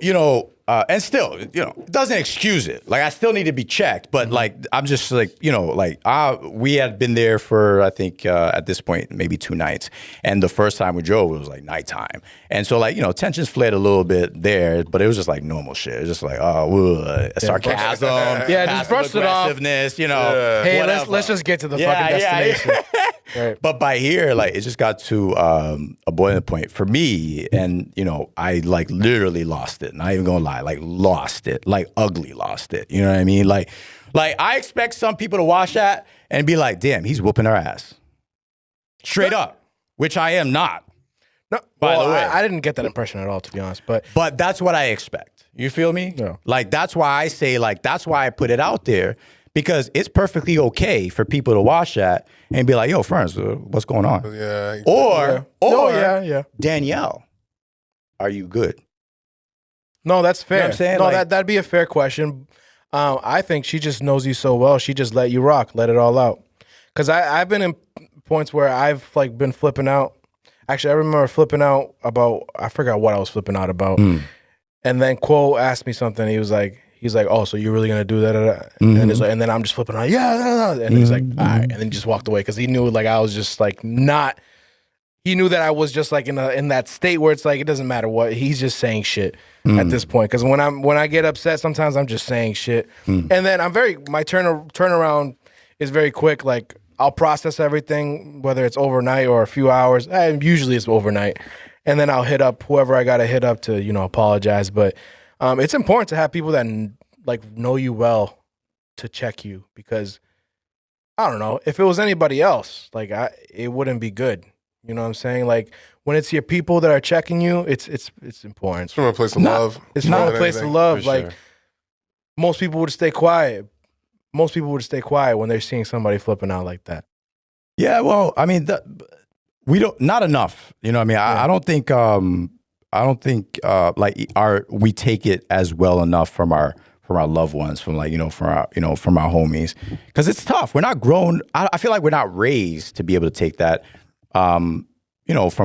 and still, it doesn't excuse it. I still need to be checked, but I'm just we had been there for, I think, at this point, maybe 2 nights. And the first time we drove, it was nighttime. And so tensions flared a little bit there, but it was just normal shit. It was just sarcasm, just brush it off. aggressiveness, Hey, let's just get to the fucking destination. Right. But by here, it just got to a boiling point for me, and I literally lost it. Not even gonna lie, lost it, ugly lost it. You know what I mean? I expect some people to watch that and be like, "Damn, he's whooping her ass," straight up, which I am not. No, by the way, I didn't get that impression at all, to be honest. But that's what I expect. You feel me? No. That's why I say that's why I put it out there. Because it's perfectly okay for people to watch that and be like, "Yo, Ferns, what's going on?" Yeah. Or Danielle, are you good? No, that's fair. You know what I'm saying? No, that'd be a fair question. I think she just knows you so well. She just let you rock, let it all out. Because I've been in points where I've been flipping out. Actually, I remember flipping out about, I forgot what I was flipping out about. And then Quo asked me something. He's like, "Oh, so you're really gonna do that?" And and then I'm just flipping out, yeah. And he's like, "All right," and then he just walked away because he knew I was just not. He knew that I was just in that state where it's it doesn't matter what, he's just saying shit at this point. Because when I get upset, sometimes I'm just saying shit, and then my turnaround is very quick. I'll process everything, whether it's overnight or a few hours. Usually it's overnight, and then I'll hit up whoever I gotta hit up to apologize, but. It's important to have people that know you well to check you, because I don't know, if it was anybody else, it wouldn't be good. You know what I'm saying? When it's your people that are checking you, it's important. It's from a place of love. It's from a place of love. Sure. Most people would stay quiet. Most people would stay quiet when they're seeing somebody flipping out like that. Yeah, well, I mean, not enough. You know what I mean? Yeah. I don't think we take it as well enough from our loved ones, from from our homies, because it's tough. We're not grown. I feel like we're not raised to be able to take that, from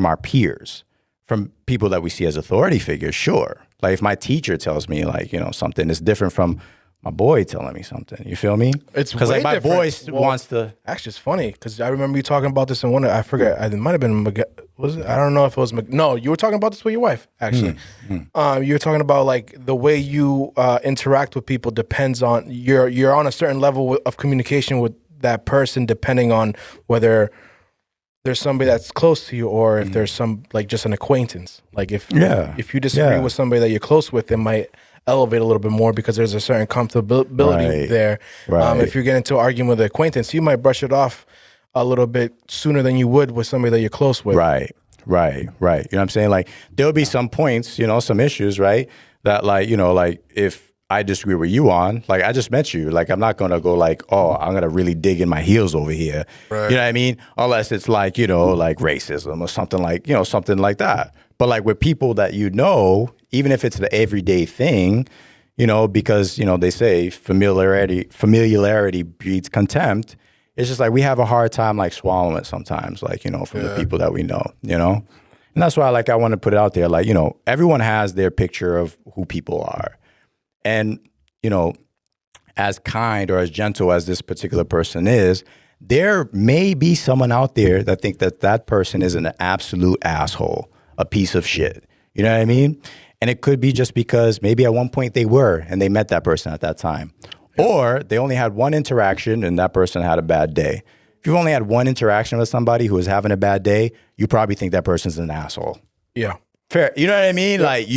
our peers, from people that we see as authority figures. Sure, if my teacher tells me something is different from my boy telling me something. You feel me? It's because way my boy different. wants to. Actually, it's funny because I remember you talking about this in one. I forget. It might have been. Was it? I don't know if it was. No, you were talking about this with your wife. Actually, you were talking about the way you interact with people depends on you're on a certain level of communication with that person, depending on whether there's somebody that's close to you or if there's some just an acquaintance. If you disagree with somebody that you're close with, it might elevate a little bit more because there's a certain comfortability there. Right. If you get into an argument with an acquaintance, you might brush it off a little bit sooner than you would with somebody that you're close with. Right. You know what I'm saying? There'll be some points, some issues, right? That if I disagree with you on. Like, I just met you. Like, I'm not going to go like, oh, I'm going to really dig in my heels over here. Right. You know what I mean? Unless it's like, like racism or something like, something like that. But like with people that even if it's the everyday thing, because, they say familiarity breeds contempt. It's just like we have a hard time like swallowing it sometimes, like, from the people that we know, And that's why I want to put it out there. Like, everyone has their picture of who people are. And, as kind or as gentle as this particular person is, there may be someone out there that think that person is an absolute asshole, a piece of shit. You know what I mean? And it could be just because maybe at one point they were and they met that person at that time. Or they only had one interaction and that person had a bad day. If you've only had one interaction with somebody who is having a bad day, you probably think that person's an asshole. Yeah. Fair. You know what I mean? Yeah. Like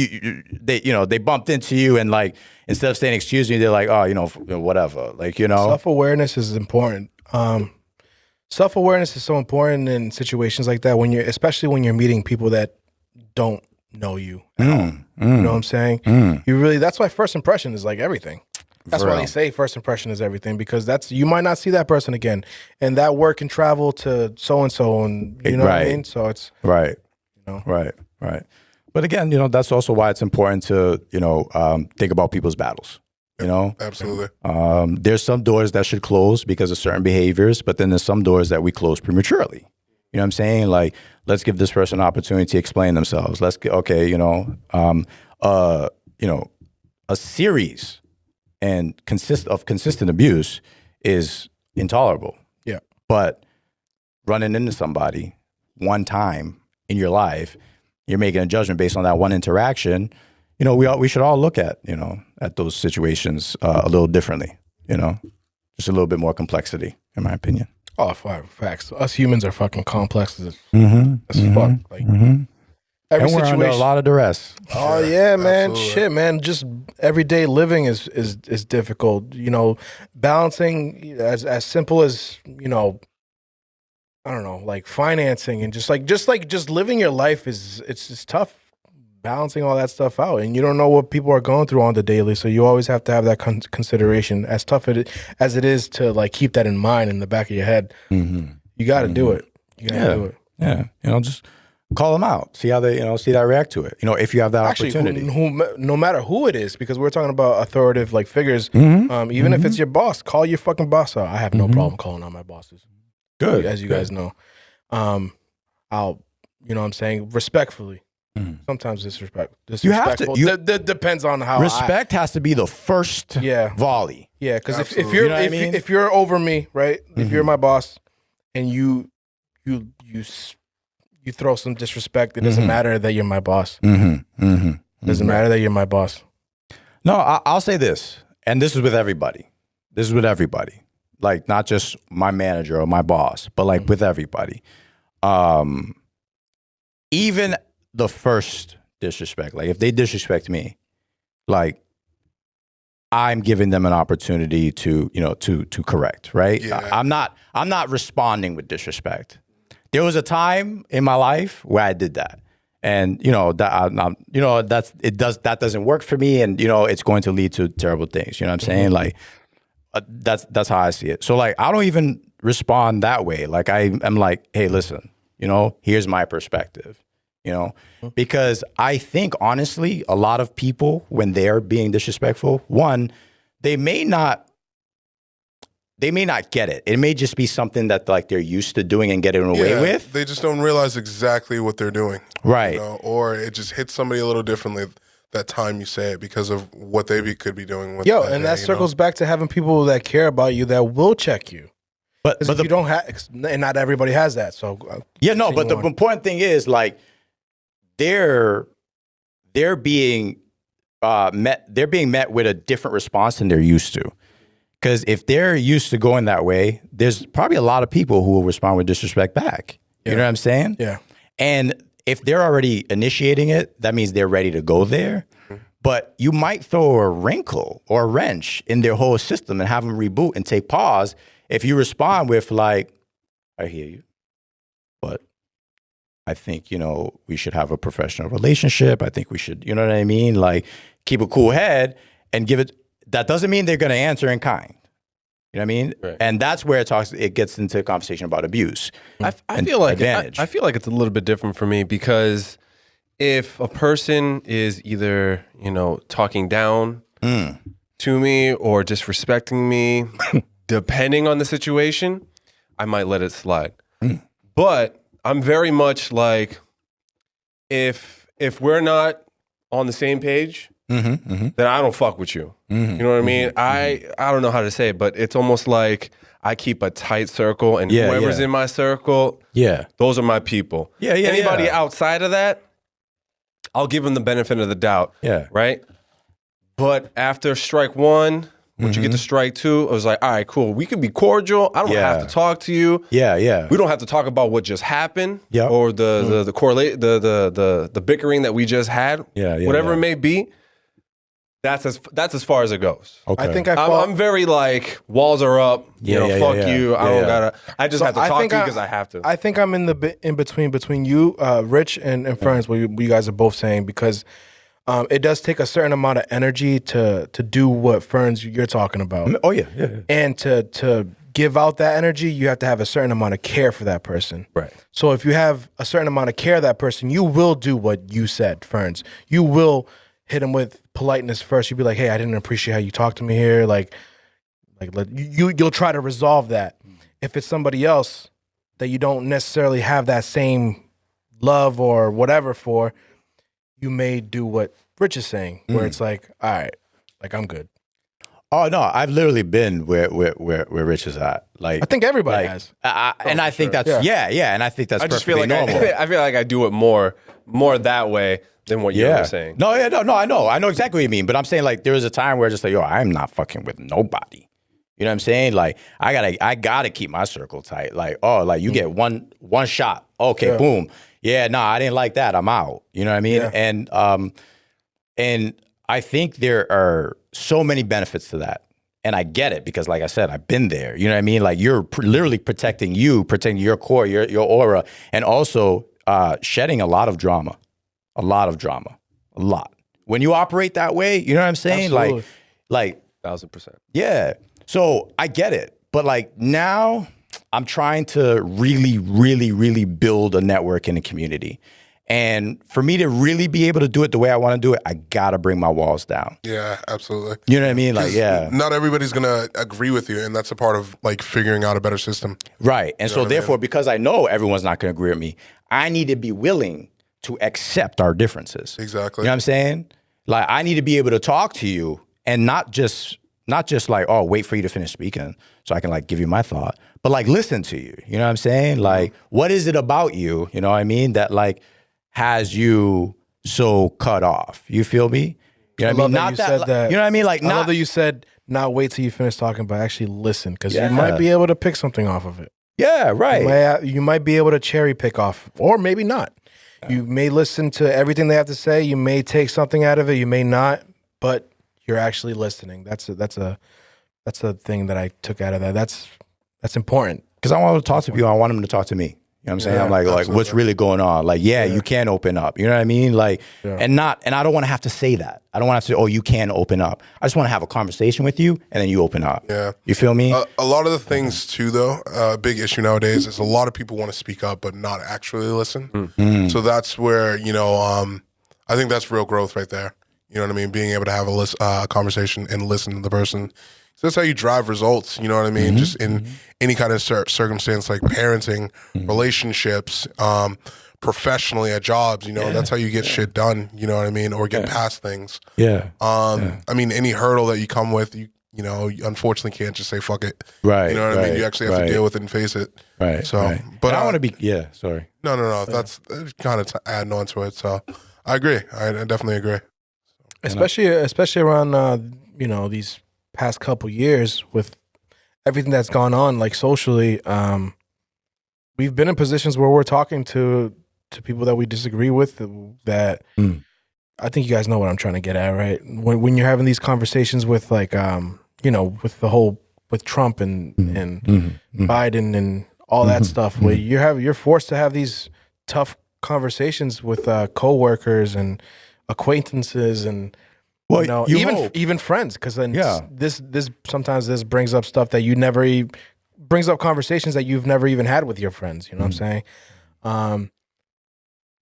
they bumped into you and like, instead of saying, excuse me, they're like, oh, whatever. Like, Self-awareness is important. Self-awareness is so important in situations like that especially when you're meeting people that don't know you at all. You know what I'm saying? That's why first impression is like everything. That's why they say first impression is everything, because you might not see that person again. And that word can travel to so-and-so and you know what I mean? So it's right. Right. But again, that's also why it's important to, think about people's battles, Absolutely. There's some doors that should close because of certain behaviors, but then there's some doors that we close prematurely. You know what I'm saying? Like, let's give this person an opportunity to explain themselves. A series and consistent abuse is intolerable. Yeah. But running into somebody one time in your life, you're making a judgment based on that one interaction. We should all look at those situations a little differently. Just a little bit more complexity, in my opinion. Oh, facts. Us humans are fucking complex as fuck. Like Every and we're situation, under a lot of duress. Oh yeah, man. Absolutely. Shit, man. Just everyday living is difficult. Balancing as simple as I don't know, like financing and just living your life it's tough. Balancing all that stuff out, and you don't know what people are going through on the daily, so you always have to have that consideration. As tough as it is to like keep that in mind in the back of your head, you got to do it. You got to do it. Yeah, just call them out, see how they react to it. If you have that opportunity, no matter who it is, because we're talking about authoritative like figures. Even if it's your boss, call your fucking boss out. I have no problem calling out my bosses. Good, as you guys know. I'll, what I'm saying, respectfully. Sometimes disrespectful. You have to. That depends on how. Respect has to be the first volley. Yeah, because if you're over me, right? If you're my boss, and you throw some disrespect, it doesn't matter that you're my boss. It doesn't matter that you're my boss. No, I'll say this, and this is with everybody. Like not just my manager or my boss, but like with everybody. Even the first disrespect, like if they disrespect me, like I'm giving them an opportunity to correct, right? Yeah. I'm not responding with disrespect. There was a time in my life where I did that, and that doesn't work for me, and it's going to lead to terrible things. You know what I'm saying? Like that's how I see it. So like I don't even respond that way. Like I'm like, hey, listen, here's my perspective. Because I think honestly, a lot of people, when they're being disrespectful, one, they may not get it. It may just be something that like they're used to doing and getting away with. They just don't realize exactly what they're doing. Right. Or it just hits somebody a little differently that time you say it because of what they could be doing with that circles back to having people that care about you that will check you. But if you don't have, and not everybody has that. So but the important thing is like, they're being met with a different response than they're used to. Because if they're used to going that way, there's probably a lot of people who will respond with disrespect back. You know what I'm saying? Yeah. And if they're already initiating it, that means they're ready to go there. But you might throw a wrinkle or a wrench in their whole system and have them reboot and take pause if you respond with like, I hear you, but I think, we should have a professional relationship. I think we should, you know what I mean? Like keep a cool head and give it that doesn't mean they're going to answer in kind. You know what I mean? Right. And that's where it gets into a conversation about abuse. I feel like advantage. I feel like it's a little bit different for me because if a person is either, talking down to me or disrespecting me, depending on the situation, I might let it slide. But I'm very much like, if we're not on the same page, then I don't fuck with you. You know what I mean? I don't know how to say it, but it's almost like I keep a tight circle, and whoever's in my circle, those are my people. Anybody outside of that, I'll give them the benefit of the doubt. Right? But after strike one, once you get to strike two, I was like, all right, cool. We could be cordial. I don't have to talk to you. We don't have to talk about what just happened or the correlate the bickering that we just had. Whatever it may be. That's as far as it goes. Okay. I think I'm very like, walls are up. Fuck you. I don't gotta. I just have to talk to you because I have to. I think I'm in the in between you, Rich, and Ferns, what you guys are both saying, because it does take a certain amount of energy to do what Ferns you're talking about. Oh yeah. And to give out that energy, you have to have a certain amount of care for that person. Right. So if you have a certain amount of care of that person, you will do what you said, Ferns. You will hit him with politeness first. You'd be like, hey, I didn't appreciate how you talked to me here. You'll try to resolve that. If it's somebody else that you don't necessarily have that same love or whatever for, you may do what Rich is saying, where it's like, all right, like I'm good. Oh no, I've literally been where Rich is at. Like, I think everybody has. And I think that's and I think that's perfectly normal. I feel like I do it more that way than what you were saying. No, I know exactly what you mean. But I'm saying, like, there was a time where just like, yo, I'm not fucking with nobody. You know what I'm saying? Like, I gotta keep my circle tight. Like, oh, like you get one shot. Okay, boom. Yeah, no, I didn't like that. I'm out. You know what I mean? Yeah. And I think there are so many benefits to that. And I get it because, like I said, I've been there. You know what I mean? Like, you're literally protecting your core, your aura, and also shedding a lot of drama. A lot. When you operate that way, you know what I'm saying? Absolutely. Like 1,000%. Yeah. So I get it. But like now I'm trying to really, really, really build a network in the community. And for me to really be able to do it the way I want to do it, I got to bring my walls down. Yeah, absolutely. You know what I mean? Like, not everybody's going to agree with you. And that's a part of like figuring out a better system. Right. And so therefore, because I know everyone's not going to agree with me, I need to be willing to accept our differences. Exactly. You know what I'm saying? Like, I need to be able to talk to you and not just like, oh, wait for you to finish speaking so I can like give you my thought, but like listen to you. You know what I'm saying? Like, what is it about you? You know what I mean? That like has you so cut off. You feel me? You know what I mean? Not that. You know what I mean? Like, I love that you said not wait till you finish talking, but actually listen, because you might be able to pick something off of it. Yeah, right. You might be able to cherry pick off, or maybe not. You may listen to everything they have to say. You may take something out of it. You may not, but you're actually listening. That's a thing that I took out of that. That's important. Because I want to talk to people. I want them to talk to me. You know what I'm saying? Yeah, I'm like, what's really going on? Like, you can open up. You know what I mean? Like, and I don't want to have to say that. I don't want to say, oh, you can open up. I just want to have a conversation with you, and then you open up. Yeah. You feel me? A lot of the things too, though, a big issue nowadays is a lot of people want to speak up, but not actually listen. Mm. So that's where, I think that's real growth right there. You know what I mean? Being able to have a conversation and listen to the person. So that's how you drive results, you know what I mean? Just in any kind of circumstance, like parenting, relationships, professionally at jobs, that's how you get shit done, you know what I mean? Or get past things. I mean, any hurdle that you come with, you unfortunately can't just say, fuck it. Right. You know what I mean? You actually have to deal with it and face it. Right. So, but I want to be, sorry. No. That's kind of adding on to it. So I agree. I definitely agree. Especially around, these past couple years with everything that's gone on, like socially, we've been in positions where we're talking to people that we disagree with. That I think you guys know what I'm trying to get at, right? When you're having these conversations with like, with Trump and Biden and all that stuff, where you're forced to have these tough conversations with coworkers and acquaintances, and Well, you know, even friends, because then this sometimes this brings up stuff that you never brings up conversations that you've never even had with your friends. You know what I'm saying?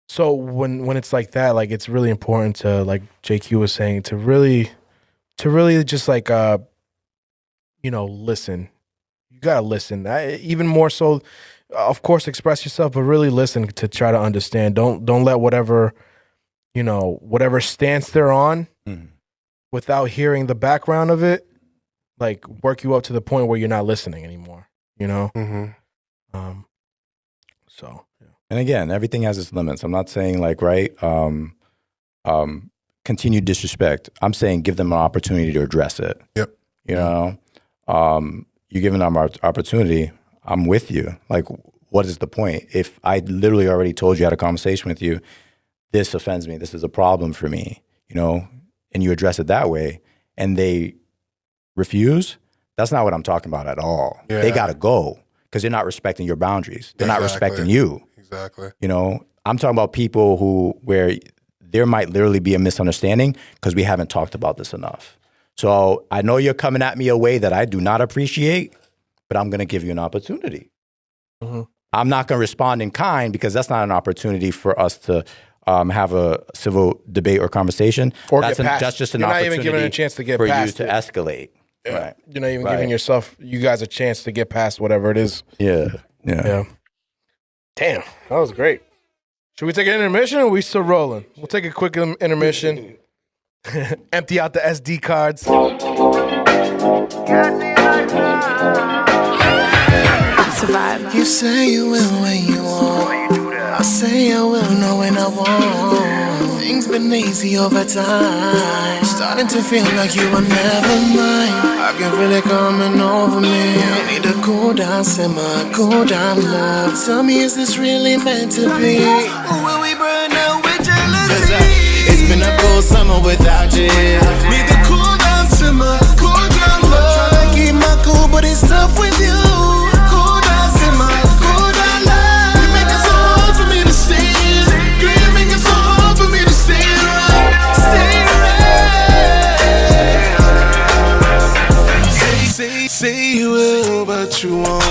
So when it's like that, like it's really important to, like JQ was saying, to really just like you know, listen. You gotta listen. Even more so, of course, express yourself, but really listen to try to understand. Don't let whatever stance they're on, without hearing the background of it, like work you up to the point where you're not listening anymore. You know. So. Yeah. And again, everything has its limits. I'm not saying like continued disrespect. I'm saying give them an opportunity to address it. Yep. You know, you giving them an opportunity. I'm with you. Like, what is the point? If I literally already told you, had a conversation with you, this offends me, this is a problem for me, you know, and you address it that way, and they refuse, that's not what I'm talking about at all. Yeah. They got to go because they're not respecting your boundaries. They're not respecting you. Exactly. You know, I'm talking about people where there might literally be a misunderstanding because we haven't talked about this enough. So I know you're coming at me a way that I do not appreciate, but I'm going to give you an opportunity. I'm not going to respond in kind because that's not an opportunity for us to have a civil debate or conversation. Or that's get past. That's just an You're not opportunity even giving a chance to get for past you to escalate. Yeah. Right. You're not even giving you guys a chance to get past whatever it is. Yeah. Damn, that was great. Should we take an intermission or are we still rolling? We'll take a quick intermission. Empty out the SD cards. Survive. You say you will when you want. I say I will know when I want. Things been easy over time. Starting to feel like you were never mine. I can feel it coming over me. I need to cool down, simmer, cool down, love. Tell me, is this really meant to be? Or will we burn out with jealousy? It's been a cold summer without you. Need to cool down, simmer, cool down, love. Tryna keep my cool, but it's tough with you. Cool down, simmer, cool down, love. You make it so hard for me to stay in. Girl, you make it so hard for me to stay right. Stay right. Say you will, but you won't.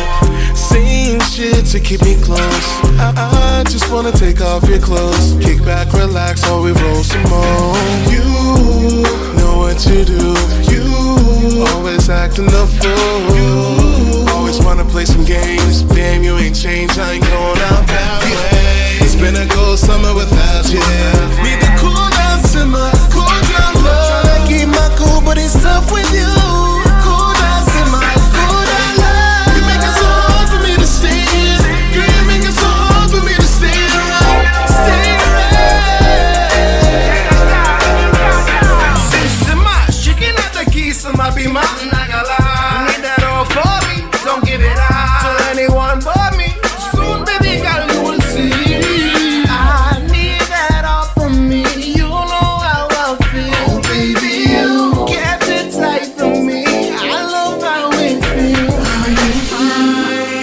Saying shit to keep me close. I just wanna take off your clothes. Kick back, relax, while we roll some more. You know what you do. You always acting the fool. You always wanna play some games. Damn, you ain't changed, I ain't going out that way. It's been a cold summer without you. Need to cool down, simmer, cool down, love. Tryna keep my cool, but it's tough with you. Cool down, simmer, cool down, love. You make it so hard for me to stay in. Girl, you make it so hard for me to stay right. Stay right. Simmer, shaking out the keys, simmer, be my nagala. Need that all for me, don't give it out to anyone but me. Soon, baby girl, you will see. I need that all for me. You know how I feel. Oh, baby, you kept it tight for me. I love how it feels. How you feel.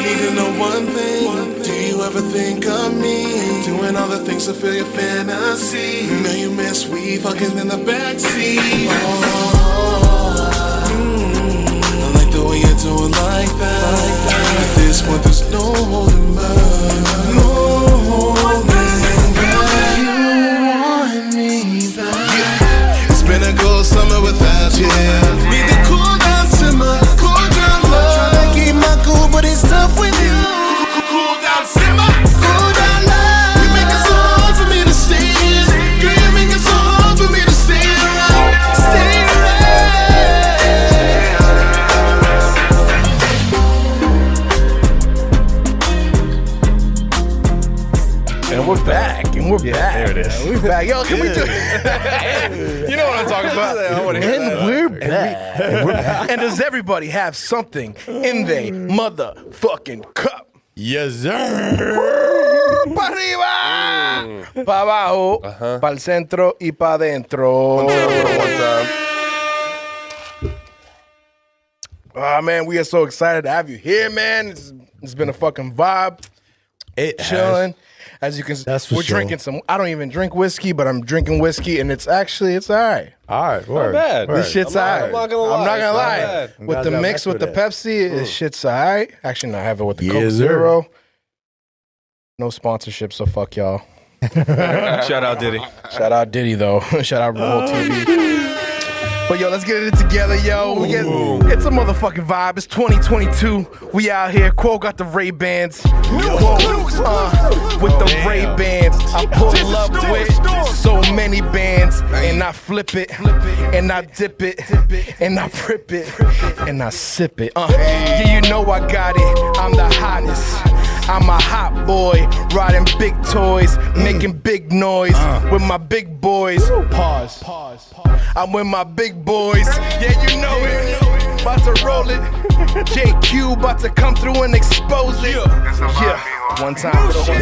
Need to know one thing. Do you ever think of me? Doing all the things to fill your fantasy. Now you miss we fucking in the backseat. I like the way you do it like that. At this point, there's no holding back. No holding back. You want me back. It's been a cold summer without you. Need to cool down, simmer, cool down, love. Tryna keep my cool, but it's tough with you. Cool down, simmer, cool down, love. You make it so hard for me to stay in. Girl, you make it so hard for me to stay right. Stay right. And we're back. There it is. We're back. Yo, can we do it? You know what I'm talking about. And we're back. And does everybody have something in their motherfucking cup? Yes, sir. Pa' arriba, pa' abajo, pa'l centro y pa' dentro. Oh, man, we are so excited to have you here, man. It's been a fucking vibe. It chilling. As you can, That's for we're sure. drinking some. I don't even drink whiskey, but I'm drinking whiskey, and it's all right. All right, word. bad. Word. This shit's all right. I'm not gonna lie. I'm not It's gonna not lie. bad. I'm With glad the y'all mix messed with the with it. Pepsi, this shit's all right. Actually, no, I have it with the Coke Yes, sir. Zero. No sponsorship, so fuck y'all. Shout out Diddy. Shout out Diddy though. Shout out Revolt TV. But yo, let's get it together, yo. It's a motherfucking vibe. It's 2022. We out here. Quo got the Ray-Bans. Quo, with the Ray-Bans. I pull up with so many bands. And I flip it. And I dip it. And I prip it. And I sip it. Yeah, you know I got it. I'm the hottest. I'm a hot boy, riding big toys, making big noise with my big boys. Pause. I'm with my big boys. Yeah, you know it. About to roll it. JQ about to come through and expose it. Yeah. One time for the whole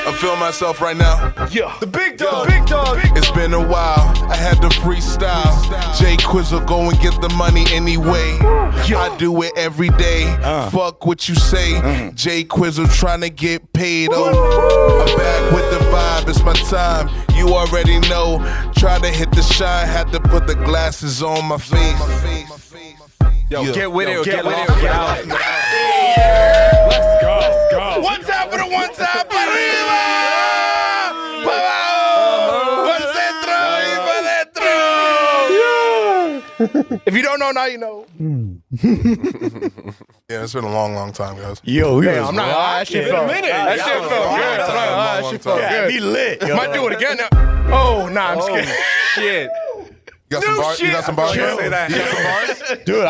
I'm feeling myself right now. Yeah. The big dog. Big dog. It's been a while. I had to freestyle. Jay Quizzle go and get the money anyway. I do it every day. Fuck what you say. Jay Quizzle trying to get paid. Oh, I'm back with the vibe. It's my time. You already know. Try to hit the shine. Had to put the glasses on my face. Yo, get with it. Get with it. off. Get out. Let's go. One time for the one time. Pa' arriba. Pa' abajo. Pa' centro y pa' dentro. If you don't know, now you know. Yeah, it's been a long time, guys. Yo, Damn, I'm not gonna lie. That shit felt good. That shit felt good. I'm not gonna lie. That shit felt good. Be lit. Yo. Might do it again now. Oh, nah, I'm scared. Shit. You got some bars? You got some bars? Chill. You got some bars? Dude,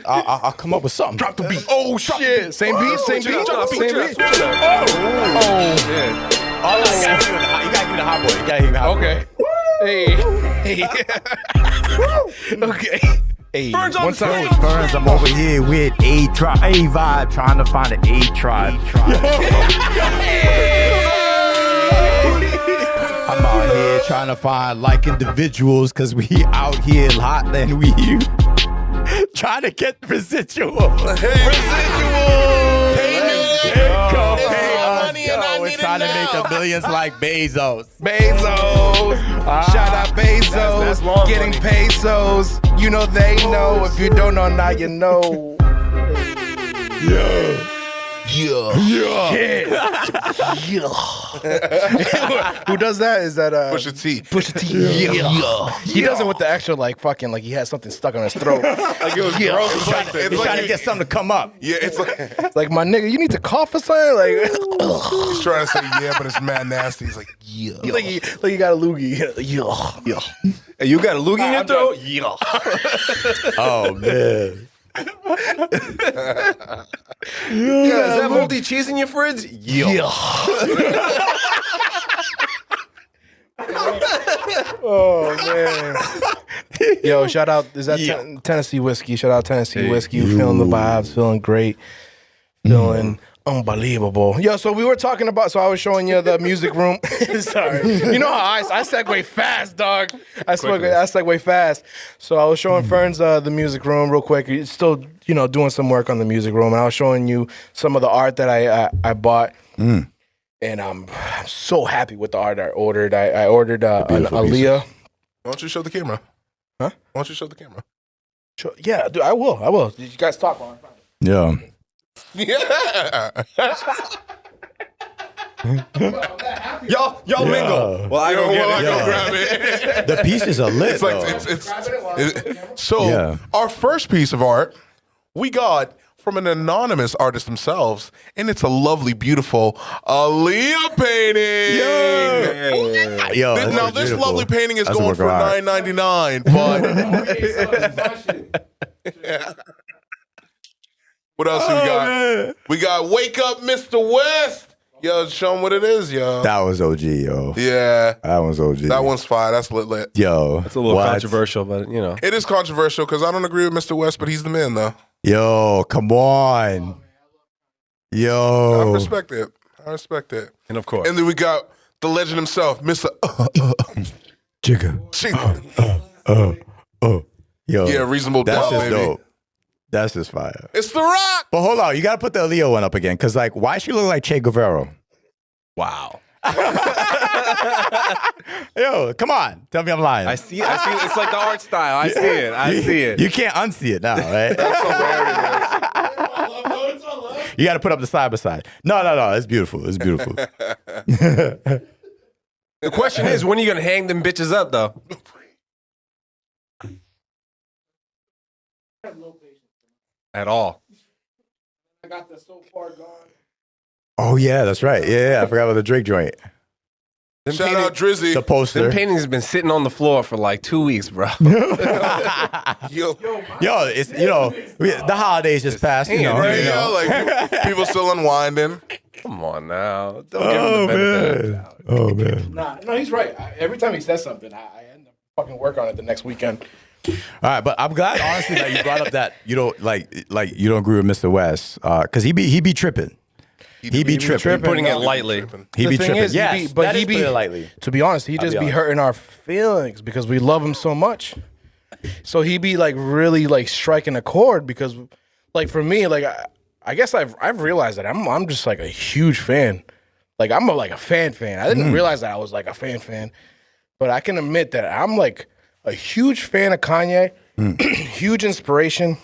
I'll come up with something. Drop the beat. Oh, shit. Same beat, same beat. Drop the beat, Same drop beat. the beat. Oh. Oh, no, you gotta give me the hot boy. You gotta give me the hot boy. Okay. Hey. Okay. Hey. Ferns on One the time. Ferns, I'm over here with A-Vibe, trying to find an A-Tribe. I'm out here trying to find like individuals because we out here hot and we trying to get residual. We're trying to make the millions like Bezos. Shout out Bezos. That's long Getting money. pesos. You know they know. If you don't know, now you know. Who does that? Is that Pusha T. Pusha T? He does it with the extra like fucking like he has something stuck on his throat. Like it was gross or something. It's He's trying like, to get something to come up. yeah, it's like It's like my nigga, you need to cough or something. Like, he's trying to say yeah, but it's mad nasty. He's like, yeah. like you got a loogie. Yeah. Hey, you got a loogie in your throat? Yeah. Oh, man. Yeah, is that moldy cheese in your fridge? Yeah. Oh man. Yo, shout out. Is that Tennessee whiskey? Shout out Tennessee whiskey. You feeling the vibes? Feeling great? Feeling unbelievable. Yo, so we were talking about. So I was showing you the music room. Sorry. You know how I segue fast, dog. I segue fast. So I was showing Ferns the music room real quick. He's still, doing some work on the music room, and I was showing you some of the art that I bought. And I'm so happy with the art I ordered. I ordered an Aaliyah. Why don't you show the camera? Huh? Why don't you show the camera? Yeah, dude, I will. You guys talk on. Yeah. Yeah. Y'all mingle. Well, I don't get it. Go grab it. The pieces are lit, It's like so. Our first piece of art we got from an anonymous artist themselves, and it's a lovely, beautiful Aaliyah painting. Yo, Now this beautiful. lovely painting is That's a going work for of art. $9.99, but what else we got? man. We got Wake Up, Mr. West. Yo, show them what it is, yo. That was OG, yo. Yeah, That was OG. that one's fire. That's lit. Yo. It's a little what? controversial, but It is controversial because I don't agree with Mr. West, but he's the man, though. Yo, come on. I Yo. respect it. And of course. And then we got the legend himself, Mr. Jigga. Yo. Yeah, Reasonable That's Doubt, just baby. dope. That's just fire. It's The Rock. But hold on, you gotta put the Aaliyah one up again, because why she look like Che Guevara? Wow. Yo, come on. Tell me I'm lying. I see. It's like the art style. I see it. You can't unsee it now, right? That's hilarious. You got to put up the side by side. No. It's beautiful. It's beautiful. The question is, when are you going to hang them bitches up, though? At all. I got the so far gone. Oh, yeah, that's right. Yeah, I forgot about the Drake joint. Shout out Drizzy. The poster. Them paintings have been sitting on the floor for like 2 weeks, bro. Yo, it's, the holidays just passed, you know. right, like people still unwinding. Come on now. Don't give him the benefit of the doubt. Oh, man. No, he's right. Every time he says something, I end up fucking work on it the next weekend. All right, but I'm glad, honestly, that you brought up that you don't like you don't agree with Mr. West, because he be tripping. He be tripping. Putting it lightly. He The be thing tripping. is, Yes, he be- but that he is be- putting it lightly. To be honest, he I'll just be be honest. hurting our feelings because we love him so much. So he be like really like striking a chord because, like for me, like I guess I've realized that I'm just like a huge fan. Like I'm like a fan. I didn't realize that I was like a fan, but I can admit that I'm like a huge fan of Kanye. Huge inspiration.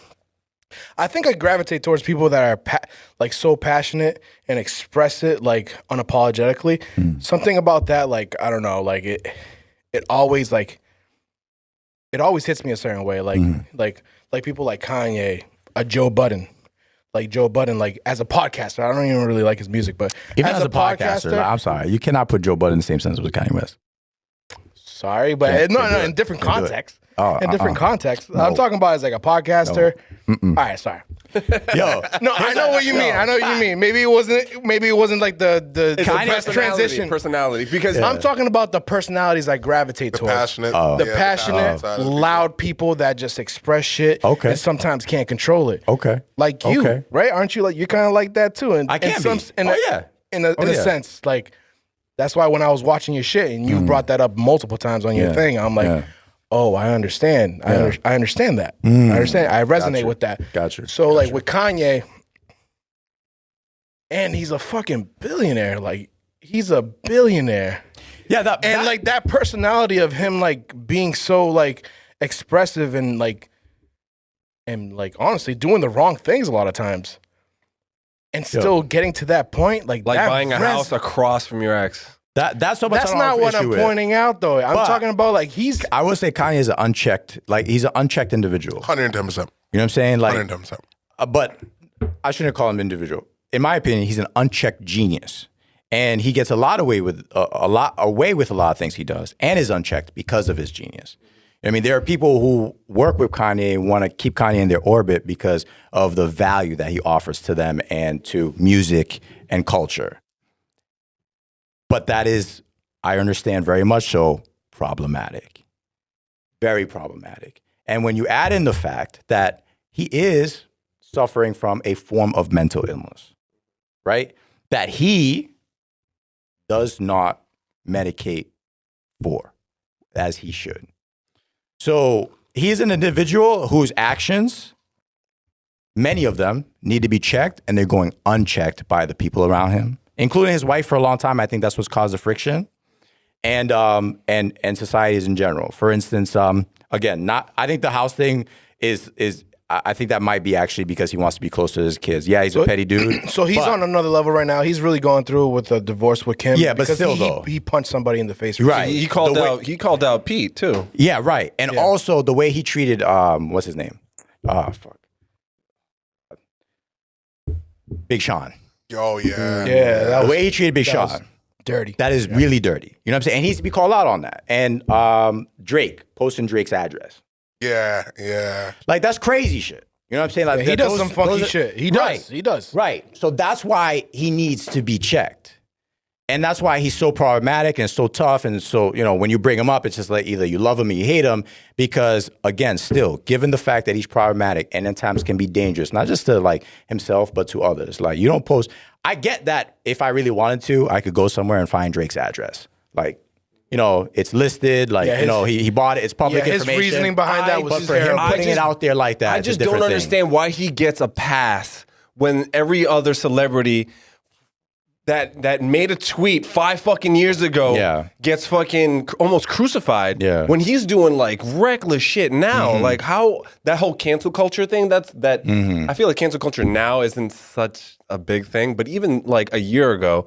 I think I gravitate towards people that are like so passionate and express it like unapologetically. Something about that, like I don't know, like it always hits me a certain way. Like people like Kanye, Joe Budden. Like Joe Budden, like as a podcaster, I don't even really like his music, but Even as a podcaster, I'm sorry, you cannot put Joe Budden in the same sentence with Kanye West. Sorry, but Can't do no, it. in different Can't do it. contexts. Oh, In different contexts. I'm talking about as like a podcaster. All right, sorry. Yo, No, I know what you mean. I know what you mean. Maybe it wasn't like the It's a best transition. personality. Because I'm talking about the personalities I gravitate towards. Passionate. The Yeah, passionate, side of the loud people that just express shit Okay. and sometimes can't control it. okay. Like you, Okay. right? Aren't you like you're kind of like that too? And I can be. in Yeah. a sense, like that's why when I was watching your shit and you brought that up multiple times on your Yeah. thing, I'm like, Yeah. oh, I understand. Yeah. I understand that. I understand. I resonate Gotcha. with that. Gotcha. So like with Kanye, and he's a fucking billionaire. Like he's a billionaire. Yeah, And like that personality of him like being so like expressive and like honestly doing the wrong things a lot of times. And still getting to that point, like that buying a house across from your ex. that's so much. That's not what I'm pointing out though. I'm But- talking about like he's I would say Kanye is an unchecked, he's an unchecked individual. 110%. You know what I'm saying? Like, 110%. but I shouldn't call him individual. In my opinion, he's an unchecked genius, and he gets a lot away with a lot of things he does, and is unchecked because of his genius. I mean, there are people who work with Kanye and want to keep Kanye in their orbit because of the value that he offers to them and to music and culture. But that is, I understand very much so, problematic. Very problematic. And when you add in the fact that he is suffering from a form of mental illness, right? That he does not medicate for as he should. So he's an individual whose actions, many of them, need to be checked, and they're going unchecked by the people around him, including his wife for a long time. I think that's what's caused the friction, and societies in general. For instance, again, I think the house thing is I think that might be actually because he wants to be close to his kids. Yeah, he's a petty dude. so he's on another level right now. He's really going through with a divorce with Kim. Yeah, but because still, he, though. he punched somebody in the face. Right. He called out Pete too. Yeah, right. And also the way he treated what's his name? Big Sean. Oh, yeah. Yeah, that The was way he treated Big that was Sean. dirty. That is really dirty. You know what I'm saying? And he needs to be called out on that. And Drake, posting Drake's address. Yeah, yeah. Like, that's crazy shit. You know what I'm saying? Like, he does some funky those are- shit. He does. Right. He does. Right. So that's why he needs to be checked. And that's why he's so problematic and so tough. And so, when you bring him up, it's just like either you love him or you hate him. Because, again, still, given the fact that he's problematic and at times can be dangerous, not just to like himself, but to others. Like, you don't post. I get that if I really wanted to, I could go somewhere and find Drake's address. Like, it's listed. Like, he bought it. It's public his information. reasoning behind that was But his for him terrible. putting it out there like that, I it's a just don't different thing. understand why he gets a pass when every other celebrity that made a tweet 5 fucking years ago gets fucking almost crucified when he's doing like reckless shit now. Like how that whole cancel culture thing, I feel like cancel culture now isn't such a big thing, but even like a year ago,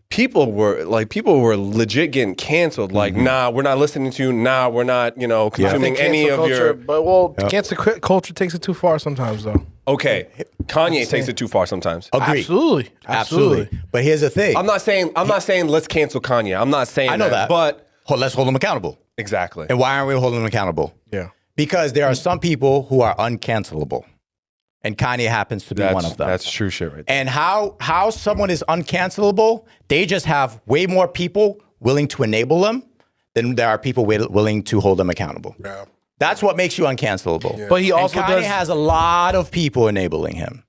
people were legit getting canceled. Like, nah, we're not listening to you. Nah, we're not, consuming any of your. But cancel culture takes it too far sometimes, though. Okay, Kanye takes it too far sometimes. Agree. Absolutely. But here's the thing. I'm not saying let's cancel Kanye. I'm not saying I know that. but let's hold him accountable. Exactly. And why aren't we holding him accountable? Yeah. Because there are some people who are uncancelable. And Kanye happens to be one of them. That's true shit right there. And how someone is uncancelable, they just have way more people willing to enable them than there are people willing to hold them accountable. Yeah. That's what makes you uncancelable. Yeah. But he also Kanye has a lot of people enabling him.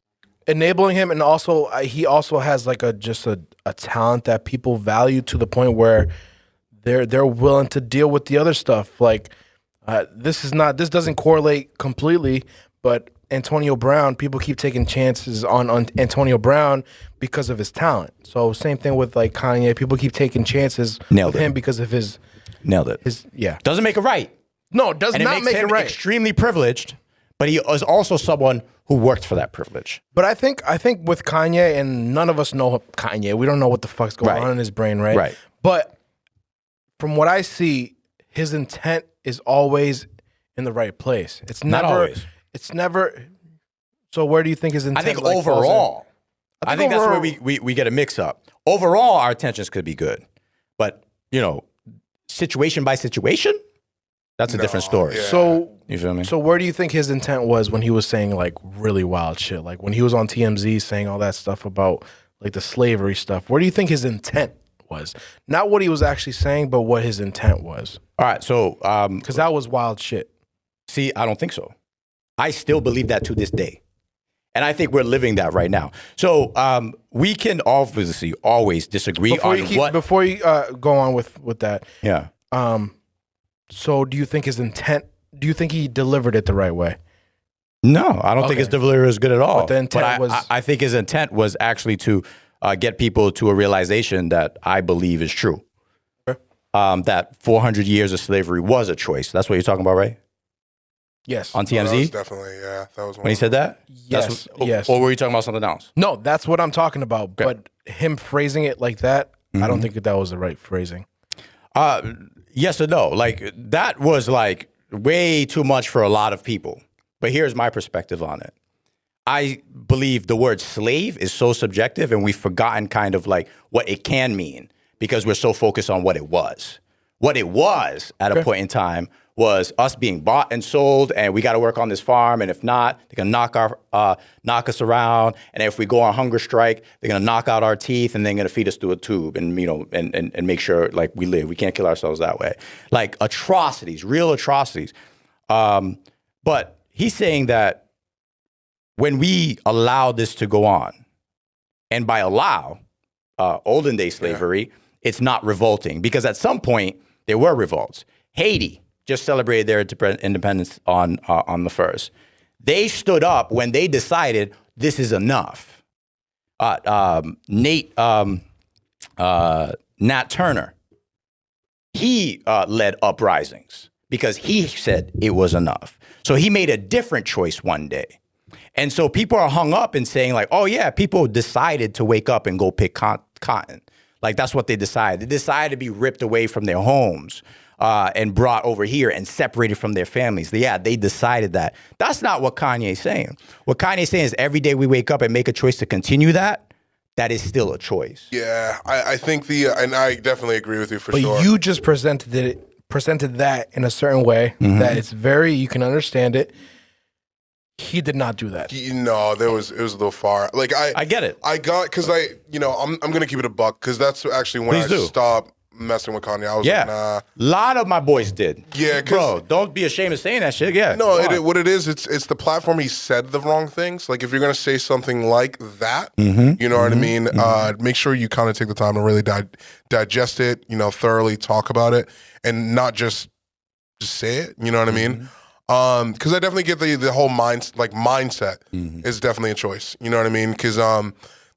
And also he also has like a talent that people value to the point where they're willing to deal with the other stuff. Like this doesn't correlate completely, but Antonio Brown, people keep taking chances on Antonio Brown because of his talent. So same thing with like Kanye, people keep taking chances with him because of his Doesn't make it right. No, it does not make it right. Extremely privileged, but he is also someone who worked for that privilege. But I think with Kanye, and none of us know Kanye. We don't know what the fuck's going on in his brain, right? Right. But from what I see, his intent is always in the right place. It's never. Not always. It's never. So where do you think his intent? I think overall. I think that's where we get a mix up. Overall, our intentions could be good, but situation by situation. That's a different story. Yeah. So you feel me? So where do you think his intent was when he was saying like really wild shit? Like when he was on TMZ saying all that stuff about like the slavery stuff. Where do you think his intent was? Not what he was actually saying, but what his intent was. All right. So because that was wild shit. See, I don't think so. I still believe that to this day. And I think we're living that right now. So we can obviously always disagree Before you go on with that. Yeah. So do you think his intent, do you think he delivered it the right way? No, I don't think his delivery was good at all. But the intent I think his intent was actually to get people to a realization that I believe is true. Okay. That 400 years of slavery was a choice. That's what you're talking about, right? Yes. On TMZ? That was definitely, yeah. That was one when he said that? Yes. Yes. Or were you talking about something else? No, that's what I'm talking about. Okay. But him phrasing it like that, I don't think that was the right phrasing. Yes or no. Like, that was like way too much for a lot of people. But here's my perspective on it. I believe the word slave is so subjective, and we've forgotten kind of like what it can mean because we're so focused on what it was. What it was at a point in time was us being bought and sold, and we got to work on this farm, and if not, they're gonna knock us around, and if we go on hunger strike, they're gonna knock out our teeth, and they're gonna feed us through a tube, and and make sure like we live. We can't kill ourselves that way. Like atrocities, real atrocities. But he's saying that when we allow this to go on, and by allow, olden day slavery, it's not revolting because at some point there were revolts. Haiti just celebrated their independence on the 1st. They stood up when they decided this is enough. Nat Turner, he led uprisings because he said it was enough. So he made a different choice one day. And so people are hung up in saying like, oh yeah, people decided to wake up and go pick cotton. Like that's what they decided. They decided to be ripped away from their homes and brought over here and separated from their families. Yeah, they decided that. That's not what Kanye's saying. What Kanye's saying is every day we wake up and make a choice to continue that, that is still a choice. Yeah, I think and I definitely agree with you for sure. But you just presented that in a certain way that it's very, you can understand it. He did not do that. No, it was a little far. Like I get it. I got because I'm gonna keep it a buck because that's actually when I stopped messing with Kanye. I was like, nah. A lot of my boys did. Yeah, bro, don't be ashamed of saying that shit. Yeah. No, what it is, it's the platform. He said the wrong things. Like if you're gonna say something like that, you know what I mean. Make sure you kind of take the time to really digest it. Thoroughly talk about it, and not just say it. You know what I mean. Because I definitely get the whole mindset is definitely a choice. You know what I mean? Because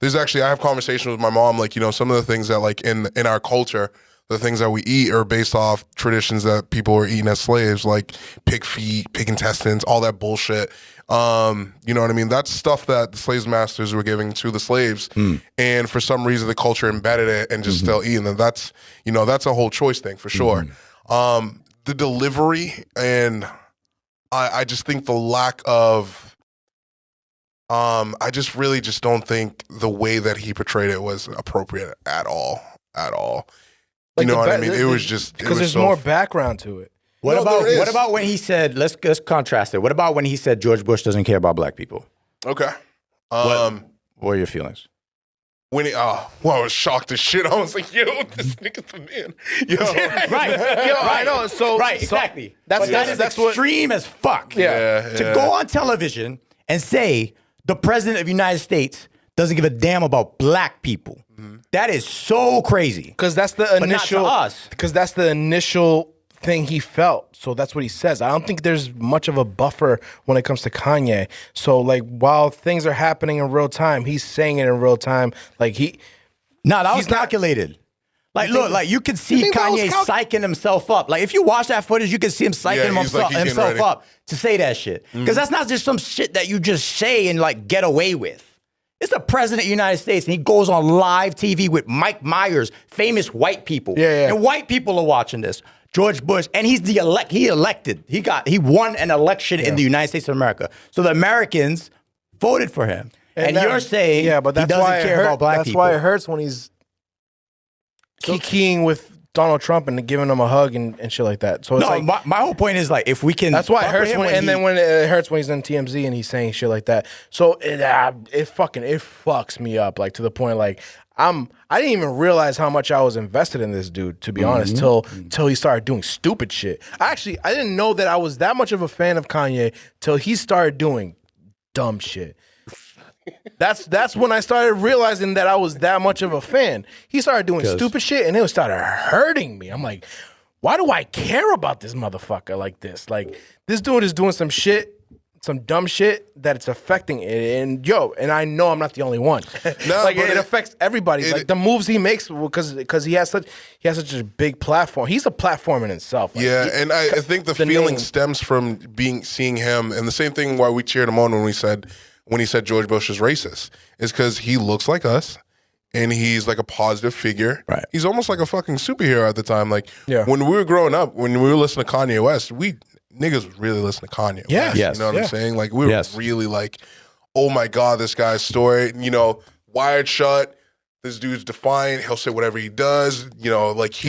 I have conversations with my mom, like, some of the things that, like, in our culture, the things that we eat are based off traditions that people were eating as slaves, like pig feet, pig intestines, all that bullshit. You know what I mean? That's stuff that the slave masters were giving to the slaves, and for some reason the culture embedded it and just still eating them. That's a whole choice thing for sure. The delivery, and I just think the lack of, I just really just don't think the way that he portrayed it was appropriate at all. Like what I mean? It was just because there's more background to it. What about when he said? Let's contrast it. What about when he said George Bush doesn't care about black people? Okay. What are your feelings? When I was shocked as shit. I was like, yo, this nigga's the man. Yo. Right. I know. So exactly. That's extreme as fuck. Yeah. To go on television and say the president of the United States doesn't give a damn about black people. That is so crazy. Because that's the initial. But not to us. Because that's the initial thing he felt. So that's what he says. I don't think there's much of a buffer when it comes to Kanye. So like while things are happening in real time, he's saying it in real time. Like that was calculated. Like, look, like you can see Kanye psyching himself up. Like, if you watch that footage, you can see him psyching himself up to say that shit. Because that's not just some shit that you just say and like get away with. It's the president of the United States, and he goes on live TV with Mike Myers, famous white people. Yeah. And white people are watching this. George Bush, and he's he elected. He won an election in the United States of America. So the Americans voted for him. And you're saying but that's he doesn't care about black people. That's why it hurts when he's kikiing with Donald Trump and giving him a hug and shit like that. So it's my whole point is like if we can. That's why it hurts when it hurts when he's in TMZ and he's saying shit like that. So it fucks me up like to the point like I didn't even realize how much I was invested in this dude, to be honest, till he started doing stupid shit. I didn't know that I was that much of a fan of Kanye till he started doing dumb shit. That's when I started realizing that I was that much of a fan. He started doing stupid shit and it started hurting me. I'm like, why do I care about this motherfucker like this? Like, this dude is doing some shit, some dumb shit that it's affecting it. And I know I'm not the only one. It affects everybody. Like the moves he makes because he has such a big platform. He's a platform in himself. Like, and I think the feeling stems from seeing him, and the same thing why we cheered him on when he said George Bush is racist, is because he looks like us and he's like a positive figure. Right. He's almost like a fucking superhero at the time. Like when we were growing up, when we were listening to Kanye West, niggas really listen to Kanye West. Yes. You know what I'm saying? Like we were really like, oh my God, this guy's story, Wired Shut. This dude's defiant. He'll say whatever he does. And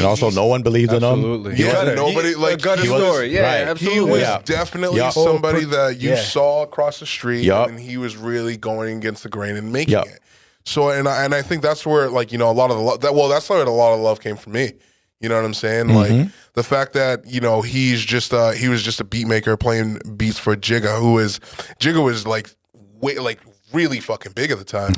also no one believed in him. Absolutely. Nobody like got a story. Yeah, absolutely. He was definitely somebody that you saw across the street, and he was really going against the grain and making it. So, and I think that's where a lot of the love. That's where a lot of the love came from me. You know what I'm saying? Like the fact that he was just a beat maker playing beats for Jigga, Jigga was really fucking big at the time.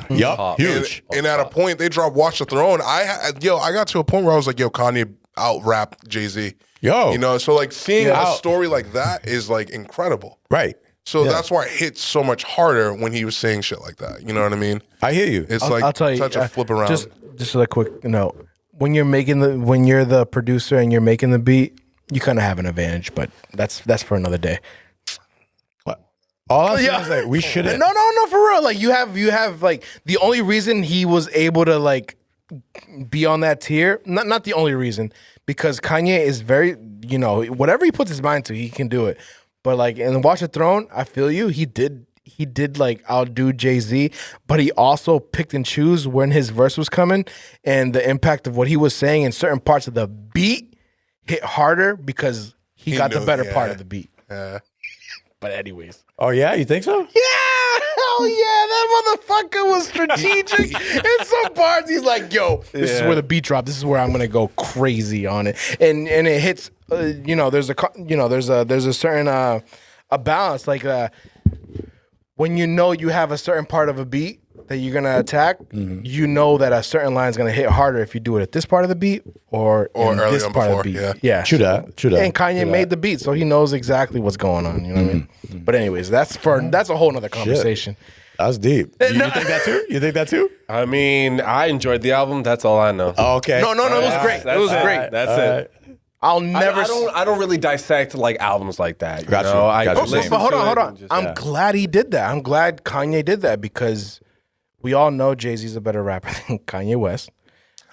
Huge. And at a point, they dropped Watch the Throne. I got to a point where I was like, Kanye out-rapped Jay-Z. So like seeing a story like that is like incredible. Right. So that's why it hits so much harder when he was saying shit like that. You know what I mean? I hear you. It's I'll tell you, such a flip around. Just a quick note. When you're the producer and you're making the beat, you kind of have an advantage, but that's for another day. All I'm saying is like we shouldn't. No, for real. Like you have like the only reason he was able to like be on that tier. Not the only reason, because Kanye is very whatever he puts his mind to, he can do it. But like in Watch the Throne, I feel you. He did like outdo Jay-Z, but he also picked and choose when his verse was coming, and the impact of what he was saying in certain parts of the beat hit harder because he got the better part of the beat. Yeah. But anyways. Oh yeah, you think so? Yeah, hell yeah, that motherfucker was strategic. In some parts, he's like, "Yo, this is where the beat drop. This is where I'm gonna go crazy on it." And it hits. There's a certain a balance. Like when you have a certain part of a beat that you're gonna attack, you know that a certain line is gonna hit harder if you do it at this part of the beat or early this on part before, of the beat. yeah. True that. And Kanye made the beat, so he knows exactly what's going on. You know what I mean? But anyways, that's a whole nother conversation. That's deep. You think that too? You think that too? I mean, I enjoyed the album. That's all I know. Oh, okay. No, it was great. It was great. That's it. I'll never. I don't really dissect like albums like that. You Gotcha. know? But hold on. Just, I'm glad he did that. I'm glad Kanye did that because we all know Jay-Z's a better rapper than Kanye West.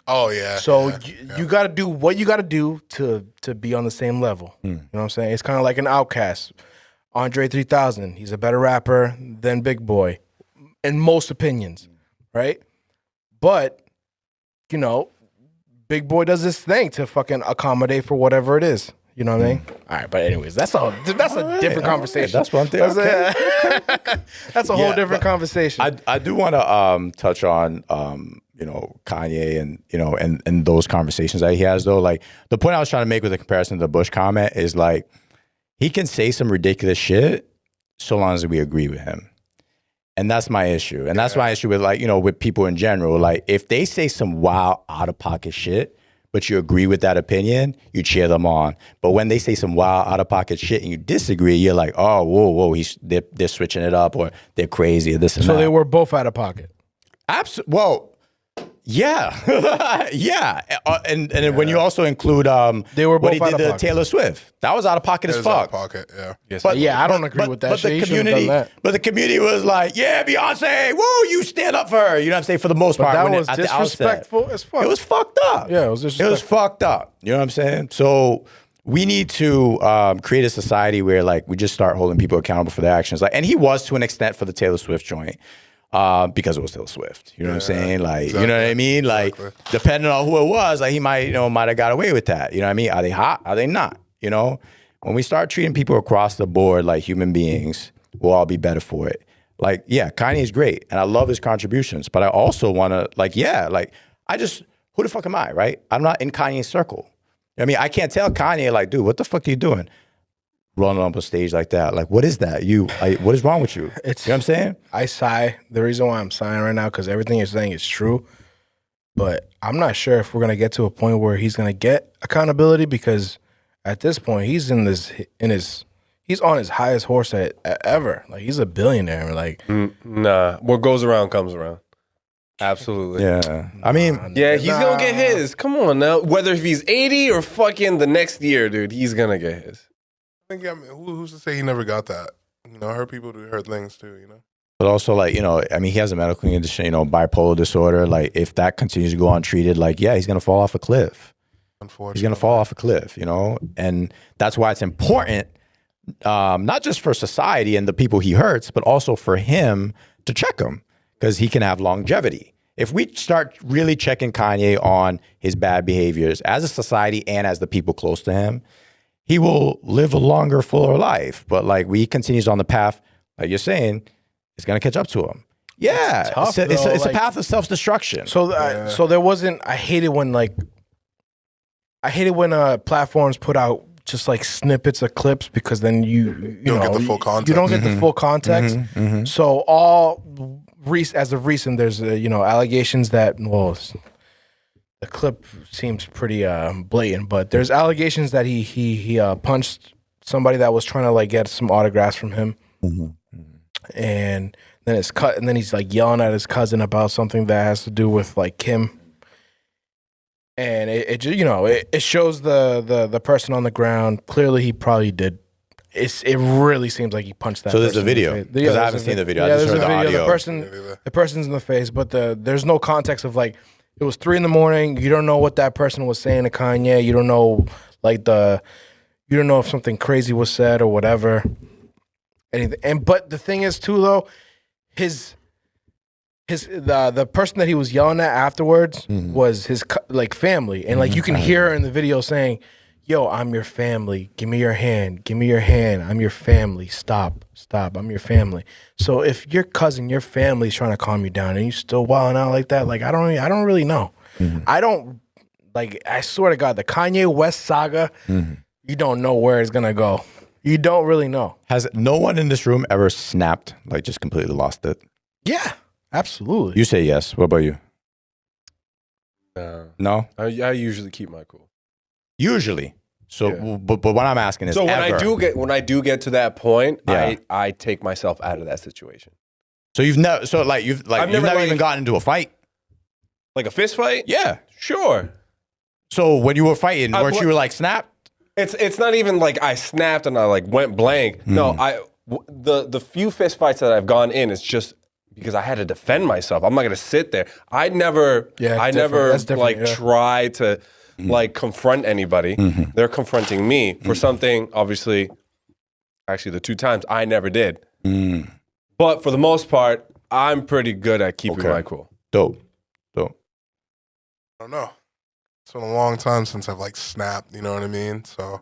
Oh yeah. So you got to do what you got to do to be on the same level. You know what I'm saying? It's kind of like an Outkast. Andre 3000. He's a better rapper than Big Boy, in most opinions, right? But you know, Big Boy does this thing to fucking accommodate for whatever it is. You know what I mean? All right, but anyways, that's a different conversation. That's one thing. Okay. That's a whole different conversation. I do want to touch on you know, Kanye and you know and those conversations that he has though. Like the point I was trying to make with the comparison to the Bush comment is like he can say some ridiculous shit so long as we agree with him. And that's my issue. And that's my issue with like, you know, with people in general. Like if they say some wild out of pocket shit, but you agree with that opinion, you cheer them on. But when they say some wild out of pocket shit and you disagree, you're like, oh, whoa, they're switching it up or they're crazy or this and that. So they were both out of pocket. Absolutely. Well, yeah, yeah, and when you also include they were both what he out did of to pocket. Taylor Swift, that was out of pocket as It was out fuck. of pocket, yeah. Yes, But I don't agree with that but shit. the He shouldn't have community, done that. but the community was like, yeah, Beyonce, woo, you stand up for her. You know what I'm saying? For the most part, That when was at the outset. disrespectful as fuck. It was fucked up. Yeah, it was It was disrespectful. fucked up. You know what I'm saying? So we need to create a society where like we just start holding people accountable for their actions. Like, and he was to an extent for the Taylor Swift joint. Because it was Taylor Swift. You know what I'm saying? Like, you know what I mean? Like, depending on who it was, like he might have got away with that. You know what I mean? Are they hot? Are they not? You know? When we start treating people across the board like human beings, we'll all be better for it. Like, yeah, Kanye is great. And I love his contributions. But I also want to, like, who the fuck am I, right? I'm not in Kanye's circle. I mean, I can't tell Kanye, like, dude, what the fuck are you doing? Running up a stage like that. Like, what is that? What is wrong with you? You know what I'm saying? I sigh. The reason why I'm sighing right now, because everything you're saying is true. But I'm not sure if we're going to get to a point where he's going to get accountability, because at this point, he's he's on his highest horse ever. Like, he's a billionaire. Like, nah, what goes around comes around. Absolutely. Yeah. I mean, yeah, he's gonna get his. Come on now. Whether if he's 80 or fucking the next year, dude, he's gonna get his. I think, who's to say he never got that? You know, I heard people do hurt things too, you know? but also like, you know, I mean, he has a medical condition, you know, bipolar disorder. Like if that continues to go untreated, like, yeah, he's going to fall off a cliff. Unfortunately. He's going to fall off a cliff, you know? And that's why it's important, not just for society and the people he hurts, but also for him to check him, because he can have longevity. If we start really checking Kanye on his bad behaviors as a society and as the people close to him, he will live a longer, fuller life. But like he continues on the path, like you're saying, it's going to catch up to him. Yeah. Tough, it's a path of self-destruction. So so there wasn't, I hate it when platforms put out just like snippets of clips, because then you don't know, get the full context. You don't get the full context. So as of recent, there's allegations that, well, the clip seems pretty blatant, but there's allegations that he punched somebody that was trying to like get some autographs from him, and then it's cut, and then he's like yelling at his cousin about something that has to do with like Kim, and it shows the person on the ground. Clearly, he probably did. It really seems like he punched that. So there's person a video, in the face. because I haven't seen the video. Yeah, I just there's heard a the video. audio. The person's in the face, but there's no context of like it was 3 a.m. You don't know what that person was saying to Kanye. You don't know you don't know if something crazy was said or whatever. Anything. But the thing is too though, the person that he was yelling at afterwards was his like family, and like you can hear her in the video saying, "Yo, I'm your family. Give me your hand. Give me your hand. I'm your family. Stop. I'm your family." So if your cousin, your family's trying to calm you down, and you still wilding out like that, like I don't really know. I don't like. I swear to God, the Kanye West saga, you don't know where it's gonna go. You don't really know. Has no one in this room ever snapped, like just completely lost it? Yeah, absolutely. You say yes. What about you? No? I usually keep my cool. Usually. So, Yeah. but what I'm asking is, So when ever. I do get to that point, Yeah. I take myself out of that situation. So you've never never even gotten into a fight? Like a fist fight? Yeah. Sure. So when you were fighting, weren't you like snapped? It's not even like I snapped and I like went blank. No, the few fist fights that I've gone in, it's just because I had to defend myself. I'm not gonna sit there. I never try to like confront anybody. They're confronting me for something. Obviously, actually, the 2 times I never did. But for the most part, I'm pretty good at keeping my cool. Dope. I don't know. It's been a long time since I've like snapped, you know what I mean? So,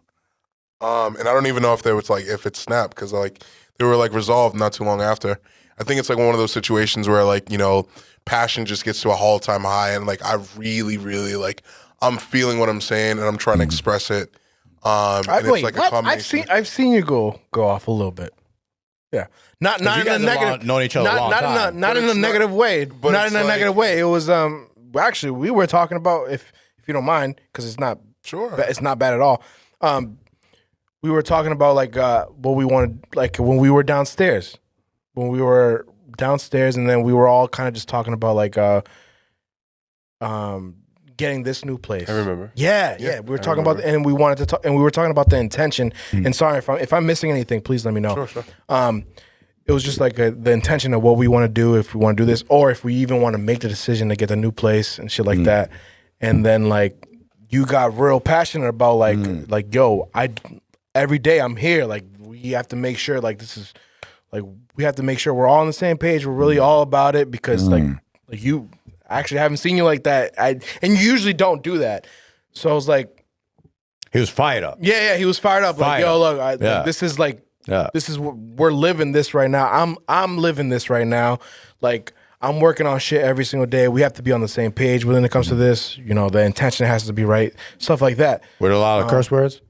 and I don't even know if if it snapped because like they were like resolved not too long after. I think it's like one of those situations where like, you know, passion just gets to a all-time high and like I really, really like I'm feeling what I'm saying and I'm trying to express it. It's like a combination. I've seen you go off a little bit. Yeah, not in a negative. Known each other a long time. Not in a negative way. Not in a negative way. It was actually we were talking about if you don't mind because it's not it's not bad at all. We were talking about like what we wanted like when we were downstairs. When we were downstairs, and then we were all kind of just talking about like getting this new place. I remember. Yeah. We were talking about, and we wanted to talk, and we were talking about the intention. And sorry if I'm missing anything, please let me know. Sure. It was just like the intention of what we want to do, if we want to do this, or if we even want to make the decision to get a new place and shit like that. And then like you got real passionate about like yo, every day I'm here. Like we have to make sure like this is like we have to make sure we're all on the same page. We're really all about it because like you actually haven't seen you like that. And you usually don't do that. So I was like, he was fired up. Yeah, he was fired up. Like, yo, look, like, this is like, this is we're living this right now. I'm living this right now. Like I'm working on shit every single day. We have to be on the same page when it comes to this. You know, the intention has to be right. Stuff like that. Were there a lot of curse words?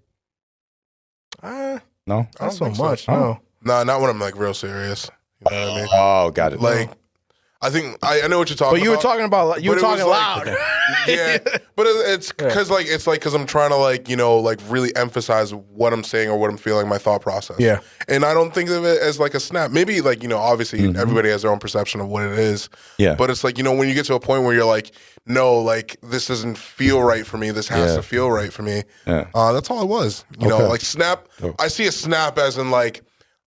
No, not so much. No. No, not when I'm like real serious. You know what I mean? Oh, got it. Like, I think I know what you're talking about. But you were talking about, you were talking loud. Yeah, but it's because because I'm trying to like, you know, like really emphasize what I'm saying or what I'm feeling, my thought process. Yeah. And I don't think of it as like a snap. Maybe like, you know, obviously everybody has their own perception of what it is. Yeah. But it's like, you know, when you get to a point where you're like, no, like this doesn't feel right for me. This has to feel right for me. Yeah. That's all it was. You know, like snap. I see a snap as in like,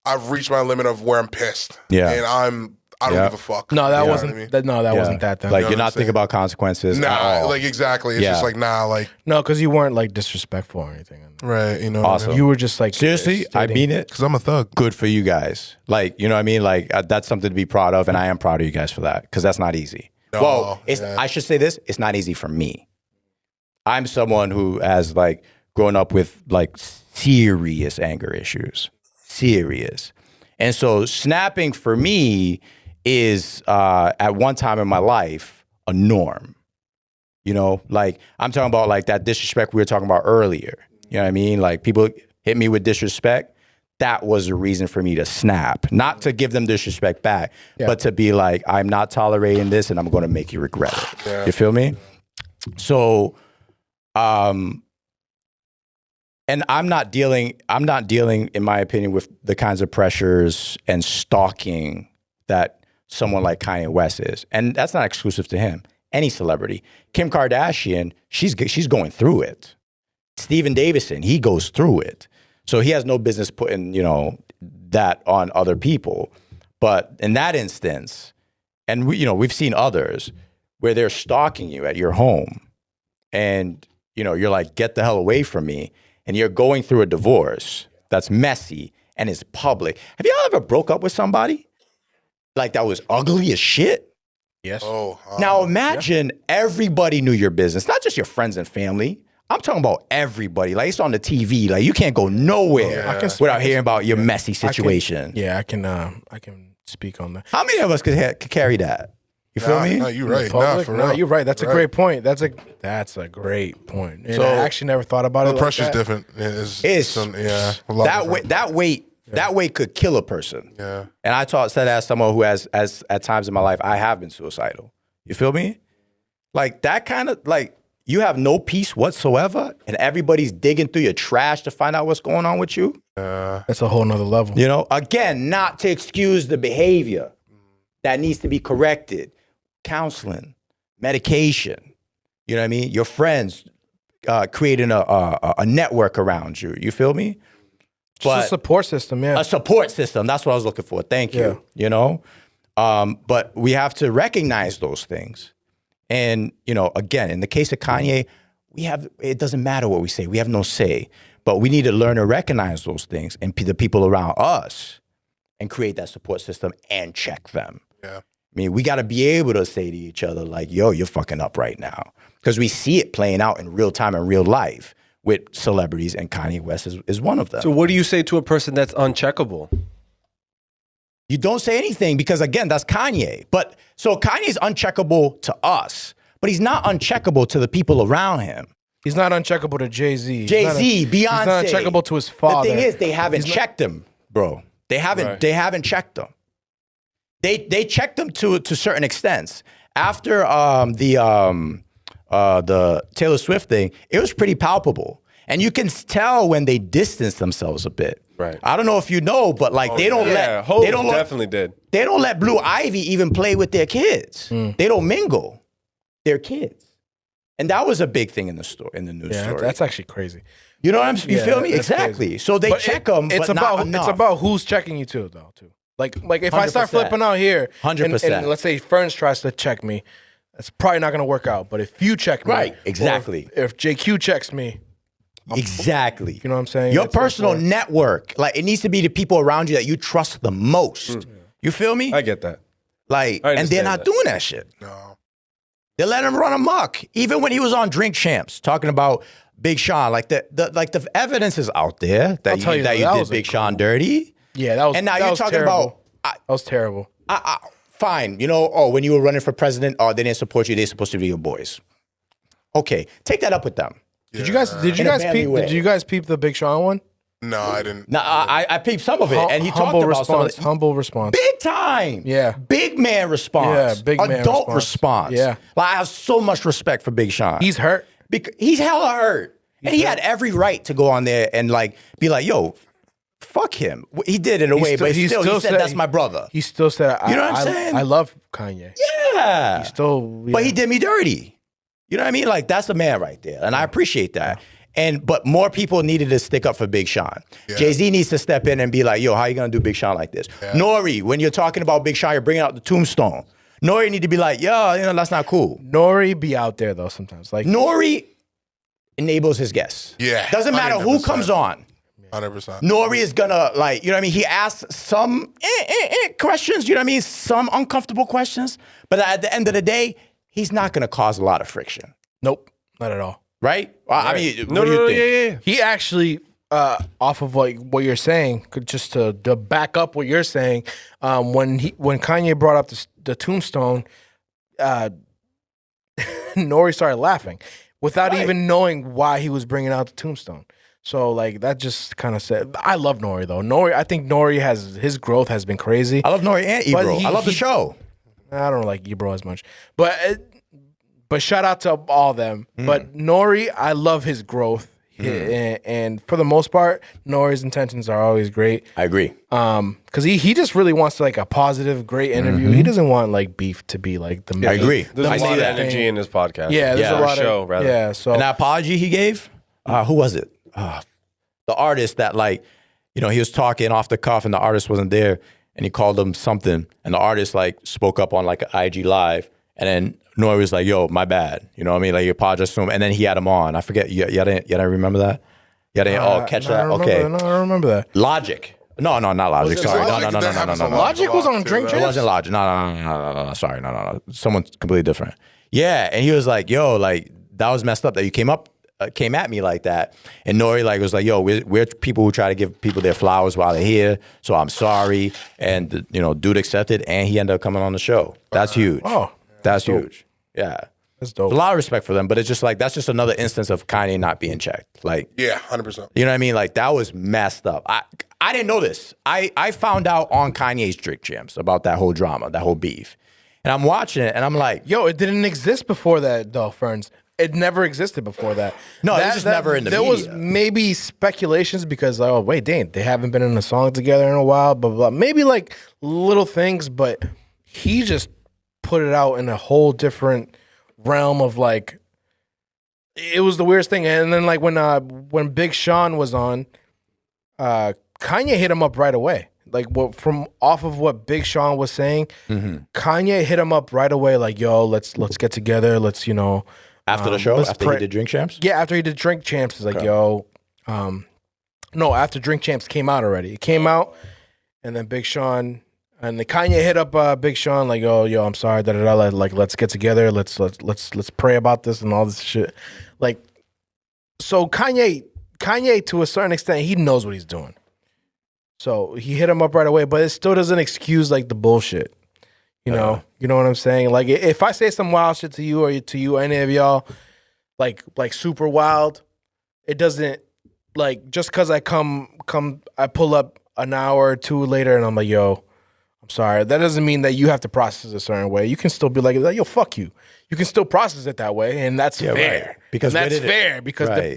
I've reached my limit of where I'm pissed. Yeah. And I don't give a fuck. No, that wasn't. I mean? That wasn't that. Then. Like You know you're what not I'm thinking about consequences. Nah, at all. like exactly. It's just like like no, because you weren't like disrespectful or anything. right. You know, what I Awesome. mean? You were just like Seriously, I mean it. Because I'm a thug. Good for you guys. Like, you know what I mean? Like that's something to be proud of, and I am proud of you guys for that because that's not easy. No, Well, I should say this: it's not easy for me. I'm someone who has like grown up with like serious anger issues, serious, and so snapping for me is at one time in my life a norm. You know, like I'm talking about like that disrespect we were talking about earlier. You know what I mean? Like people hit me with disrespect. That was a reason for me to snap, not to give them disrespect back, but to be like, I'm not tolerating this and I'm going to make you regret it. Yeah. You feel me? So, and I'm not dealing, in my opinion, with the kinds of pressures and stalking that someone like Kanye West is. And that's not exclusive to him. Any celebrity. Kim Kardashian, she's going through it. Steven Davison, he goes through it. So he has no business putting, you know, that on other people. But in that instance, and we've seen others where they're stalking you at your home and, you know, you're like, get the hell away from me. And you're going through a divorce that's messy and is public. Have y'all ever broke up with somebody like that was ugly as shit? Yes. Now imagine everybody knew your business, not just your friends and family. I'm talking about everybody. Like it's on the TV. Like you can't go nowhere without hearing about your messy situation. I can speak on that. How many of us could carry that? You feel me? No, you're right. No, you're right. That's a great point. That's a great point. And so I actually never thought about it. The pressure's different. That weight could kill a person. Yeah. And I said as someone who has at times in my life I have been suicidal. You feel me? Like that kind of like you have no peace whatsoever, and everybody's digging through your trash to find out what's going on with you. That's a whole nother level. You know, again, not to excuse the behavior. that needs to be corrected. Counseling, medication, you know what I mean? Your friends creating a network around you. You feel me? Just a support system, yeah. A support system. That's what I was looking for. Thank you. You know? But we have to recognize those things. And, you know, again, in the case of Kanye, it doesn't matter what we say. We have no say. But we need to learn to recognize those things and the people around us and create that support system and check them. Yeah. I mean, we got to be able to say to each other, like, yo, you're fucking up right now. Because we see it playing out in real time in real life with celebrities, and Kanye West is one of them. So what do you say to a person that's uncheckable? You don't say anything because, again, that's Kanye. But so Kanye's uncheckable to us, but he's not uncheckable to the people around him. He's not uncheckable to Jay-Z. Jay-Z, Beyonce. He's not uncheckable to his father. The thing is, they haven't checked him, bro. They haven't checked him. They checked them to certain extents. After the Taylor Swift thing, it was pretty palpable. And you can tell when they distance themselves a bit. Right. I don't know if you know, but like they don't let definitely did. They don't let Blue Ivy even play with their kids. They don't mingle their kids. And that was a big thing in the story, in the news story. That's actually crazy. You know what I'm saying? You feel me? Exactly. Crazy. So they check them, but not enough. It's about who's checking you too, though, too. Like if I start 100%. flipping out here, 100%. and let's say Ferns tries to check me, it's probably not going to work out. But if you check me, Right, exactly. If JQ checks me, exactly. You know what I'm saying? Your personal network, like it needs to be the people around you that you trust the most. You feel me? I get that. Like, and they're not doing that shit. No. They let him run amok. Even when he was on Drink Champs talking about Big Sean, like the evidence is out there that you did Big Sean dirty. Yeah, that was. And now you're talking terrible. about that was terrible. fine. You know, when you were running for president, they didn't support you. They're supposed to be your boys. Okay, take that up with them. Did you guys peep the Big Sean one? No, I didn't. No, I peeped some of it, and he talked about some of it. Humble response. Big time. Yeah. Big man response. Yeah, big man Adult response. Yeah. Like, I have so much respect for Big Sean. He's hurt. He's hella hurt. And he had every right to go on there and like be like, yo, fuck him. He did in a way, but he still said that's my brother. He still said, you know what I'm saying? I love Kanye. Yeah. But he did me dirty. You know what I mean? Like, that's a man right there. And I appreciate that. But more people needed to stick up for Big Sean. Yeah. Jay-Z needs to step in and be like, yo, how you going to do Big Sean like this? Yeah. Nori, when you're talking about Big Sean, you're bringing out the tombstone. Nori need to be like, yo, that's not cool. Nori be out there, though, sometimes. Like Nori enables his guests. Yeah. Doesn't matter 100%. Who comes on. 100%. Nori is going to, like, you know what I mean? He asks some questions, you know what I mean? Some uncomfortable questions. But at the end of the day, he's not going to cause a lot of friction. Nope, not at all. Right? I mean, no, yeah. He actually, off of like what you're saying, just to back up what you're saying, when Kanye brought up the tombstone, Nori started laughing without even knowing why he was bringing out the tombstone. So like that just kind of said, I love Nori though. I think Nori his growth has been crazy. I love Nori and Ebro. I love the show. I don't like Ebro as much, but shout out to all of them. But Nori, I love his growth. And for the most part, Nori's intentions are always great. I agree. Because he just really wants like a positive, great interview. He doesn't want like beef to be like the. I agree. There's a lot of energy in his podcast. Yeah, there's a lot show, of rather. Yeah, so an apology he gave. Who was it? The artist that like, he was talking off the cuff and the artist wasn't there, and he called him something, and the artist like spoke up on like an IG live, and then Nori was like, yo, my bad. You know what I mean? Like, he apologized to him, and then he had him on. I forget. You didn't remember that? You didn't catch that? Okay. No, I don't remember that. Logic. No, not Logic. Sorry. No. Logic was on Drink Champs? It wasn't Logic. No. Sorry. No. Someone completely different. Yeah, and he was like, yo, like, that was messed up that you came at me like that. And Nori like was like, yo, we're people who try to give people their flowers while they're here, so I'm sorry. And, dude accepted, and he ended up coming on the show. That's huge. Oh. That's huge. Yeah. That's dope. A lot of respect for them, but it's just like, that's just another instance of Kanye not being checked. Like, yeah, 100%. You know what I mean? Like, that was messed up. I didn't know this. I found out on Kanye's Drink Champs about that whole drama, that whole beef. And I'm watching it, and I'm like, yo, it didn't exist before that, though, Ferns. It never existed before that. No, it was just never in the media. There was maybe speculations because, oh, wait, they haven't been in a song together in a while, blah, blah, blah. Maybe like little things, but he just put it out in a whole different realm of like, it was the weirdest thing. And then like when Big Sean was on, Kanye hit him up right away. Like from off of what Big Sean was saying, Kanye hit him up right away. Like, yo, let's get together. Let's, you know, after the show, after he did Drink Champs. Yeah, after he did Drink Champs, it's like, yo, no, after Drink Champs came out already. It came out, and then Big Sean and the Kanye hit up Big Sean like, oh, yo, I'm sorry, like let's get together. Let's pray about this and all this shit. Like, so Kanye to a certain extent, he knows what he's doing. So he hit him up right away, but it still doesn't excuse like the bullshit. You know what I'm saying? Like if I say some wild shit to you or to you, any of y'all, like super wild, it doesn't like just because I I pull up an hour or two later and I'm like, yo, I'm sorry. That doesn't mean that you have to process it a certain way. You can still be like, yo, fuck you. You can still process it that way, and that's fair. Right. Because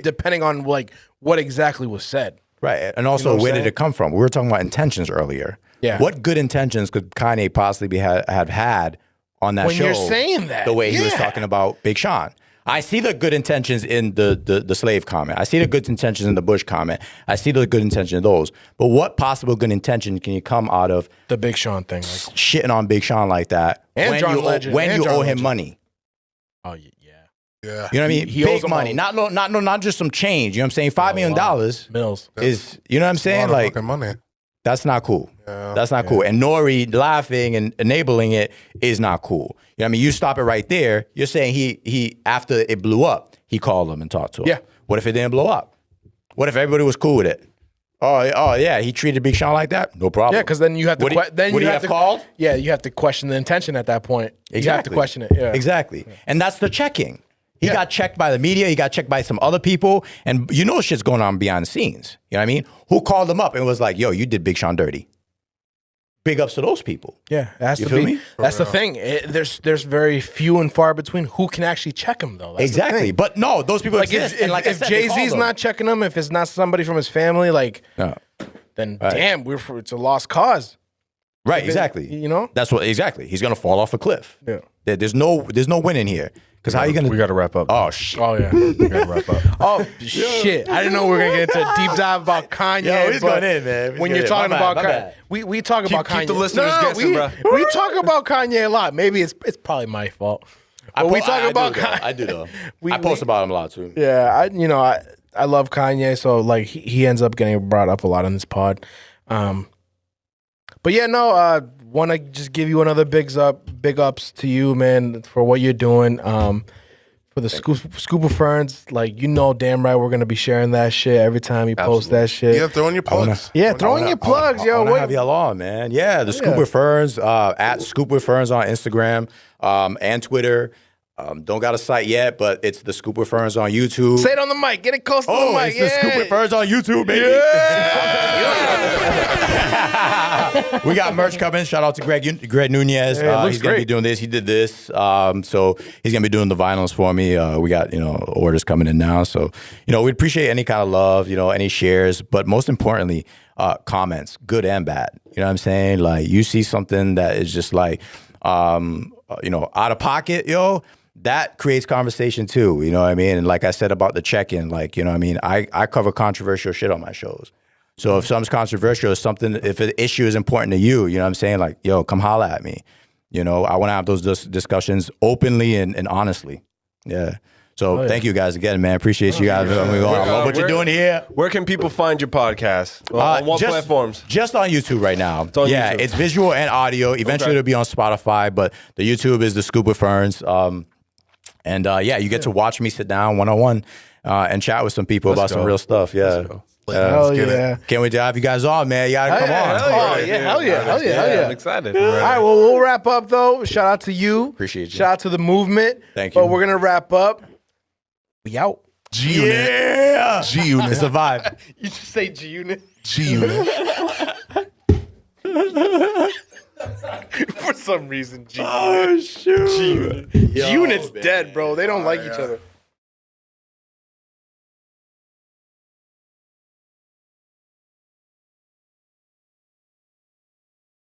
depending on like what exactly was said. Right. And also, where did it come from? We were talking about intentions earlier. Yeah. What good intentions could Kanye possibly have had on that show? When you're saying that. The way he was talking about Big Sean. I see the good intentions in the slave comment. I see the good intentions in the Bush comment. I see the good intention in those. But what possible good intention can you come out of the Big Sean thing? Like, shitting on Big Sean like that and when John you, Legend, when and you John owe Legend. him money? Oh, yeah. You know what I mean? He Big money, not just some change. You know what I'm saying? $5 million Mills is, you know what I'm saying? Like, money. that's not cool. That's not cool. And Nori laughing and enabling it is not cool. You know what I mean? You stop it right there. You're saying he after it blew up, he called him and talked to him. Yeah. What if it didn't blow up? What if everybody was cool with it? Oh yeah, he treated Big Sean like that? No problem. Yeah, because then you have to would he have called? Yeah, you have to question the intention at that point. Exactly. You have to question it. Yeah. Exactly. And that's the checking. He got checked by the media. He got checked by some other people. And you know shit's going on behind the scenes. You know what I mean? Who called him up and was like, yo, you did Big Sean dirty? Big ups to those people. Yeah. It has You to feel be. me? That's the thing. There's very few and far between who can actually check him, though. That's Exactly. the thing. But no, those people Like exist. if And like I said, they Jay-Z's called him. not checking him, if it's not somebody from his family, like, No. then Right. damn, it's a lost cause. Right, exactly. You know? That's what exactly. He's gonna fall off a cliff. Yeah. There's no winning here. Because how you gonna? We got to wrap up. Oh shit. Oh yeah, we gotta wrap up. Oh shit! I didn't know we were gonna get into a deep dive about Kanye. Yo, he's but going in, man. He's When going you're in. talking My about bad, my Kanye, bad. we talk about Kanye. keep the listeners guessing, bro. We talk about Kanye a lot. Maybe it's probably my fault. But we talk about Kanye. I do though. We- I post about him a lot too. Yeah, I love Kanye, so like he ends up getting brought up a lot on this pod. But yeah, no, want to just give you another big ups to you, man, for what you're doing. For the Scoop of Ferns, like damn right we're gonna be sharing that shit every time you post that shit. Yeah, throw in your plugs. Throw in your plugs, yo. I wanna What- have y'all on, man. Yeah, the Scoop with Ferns, at Scoop with Ferns on Instagram and Twitter. Don't got a site yet, but it's the Scoop with Ferns on YouTube. Say it on the mic. Get it close to the mic. It's the Scoop with Ferns on YouTube, baby. We got merch coming. Shout out to Greg Nunez. Hey, it looks he's gonna be great. doing this. He did this. So he's gonna be doing the vinyls for me. We got orders coming in now. So we appreciate any kind of love. Any shares, but most importantly, comments, good and bad. You know what I'm saying? Like you see something that is just like out of pocket, that creates conversation too. You know what I mean? And like I said about the check-in, like, you know what I mean? I cover controversial shit on my shows. So if something's controversial, if an issue is important to you, you know what I'm saying? Like, yo, come holler at me. I want to have those discussions openly and honestly. Yeah. So thank you guys again, man. Appreciate you guys. I love what you're doing here. Where can people find your podcast? On what platforms? Just on YouTube right now. It's on YouTube. It's visual and audio. Eventually it'll be on Spotify, but the YouTube is the Scoop with Ferns. You get to watch me sit down one-on-one and chat with some people about some real stuff. Yeah. Hell yeah. Can't wait to have you guys on, man. You gotta come on. Hell yeah. I'm excited. All right, well, we'll wrap up, though. Shout out to you. Appreciate you. Shout out to the movement. Thank you. But we're going to wrap up. We out. G-Unit. Yeah. G-Unit. It's a vibe. You just say G-Unit? G-Unit. For some reason, G-Unit. Oh, shoot. G-Unit's dead, bro. They don't like each other.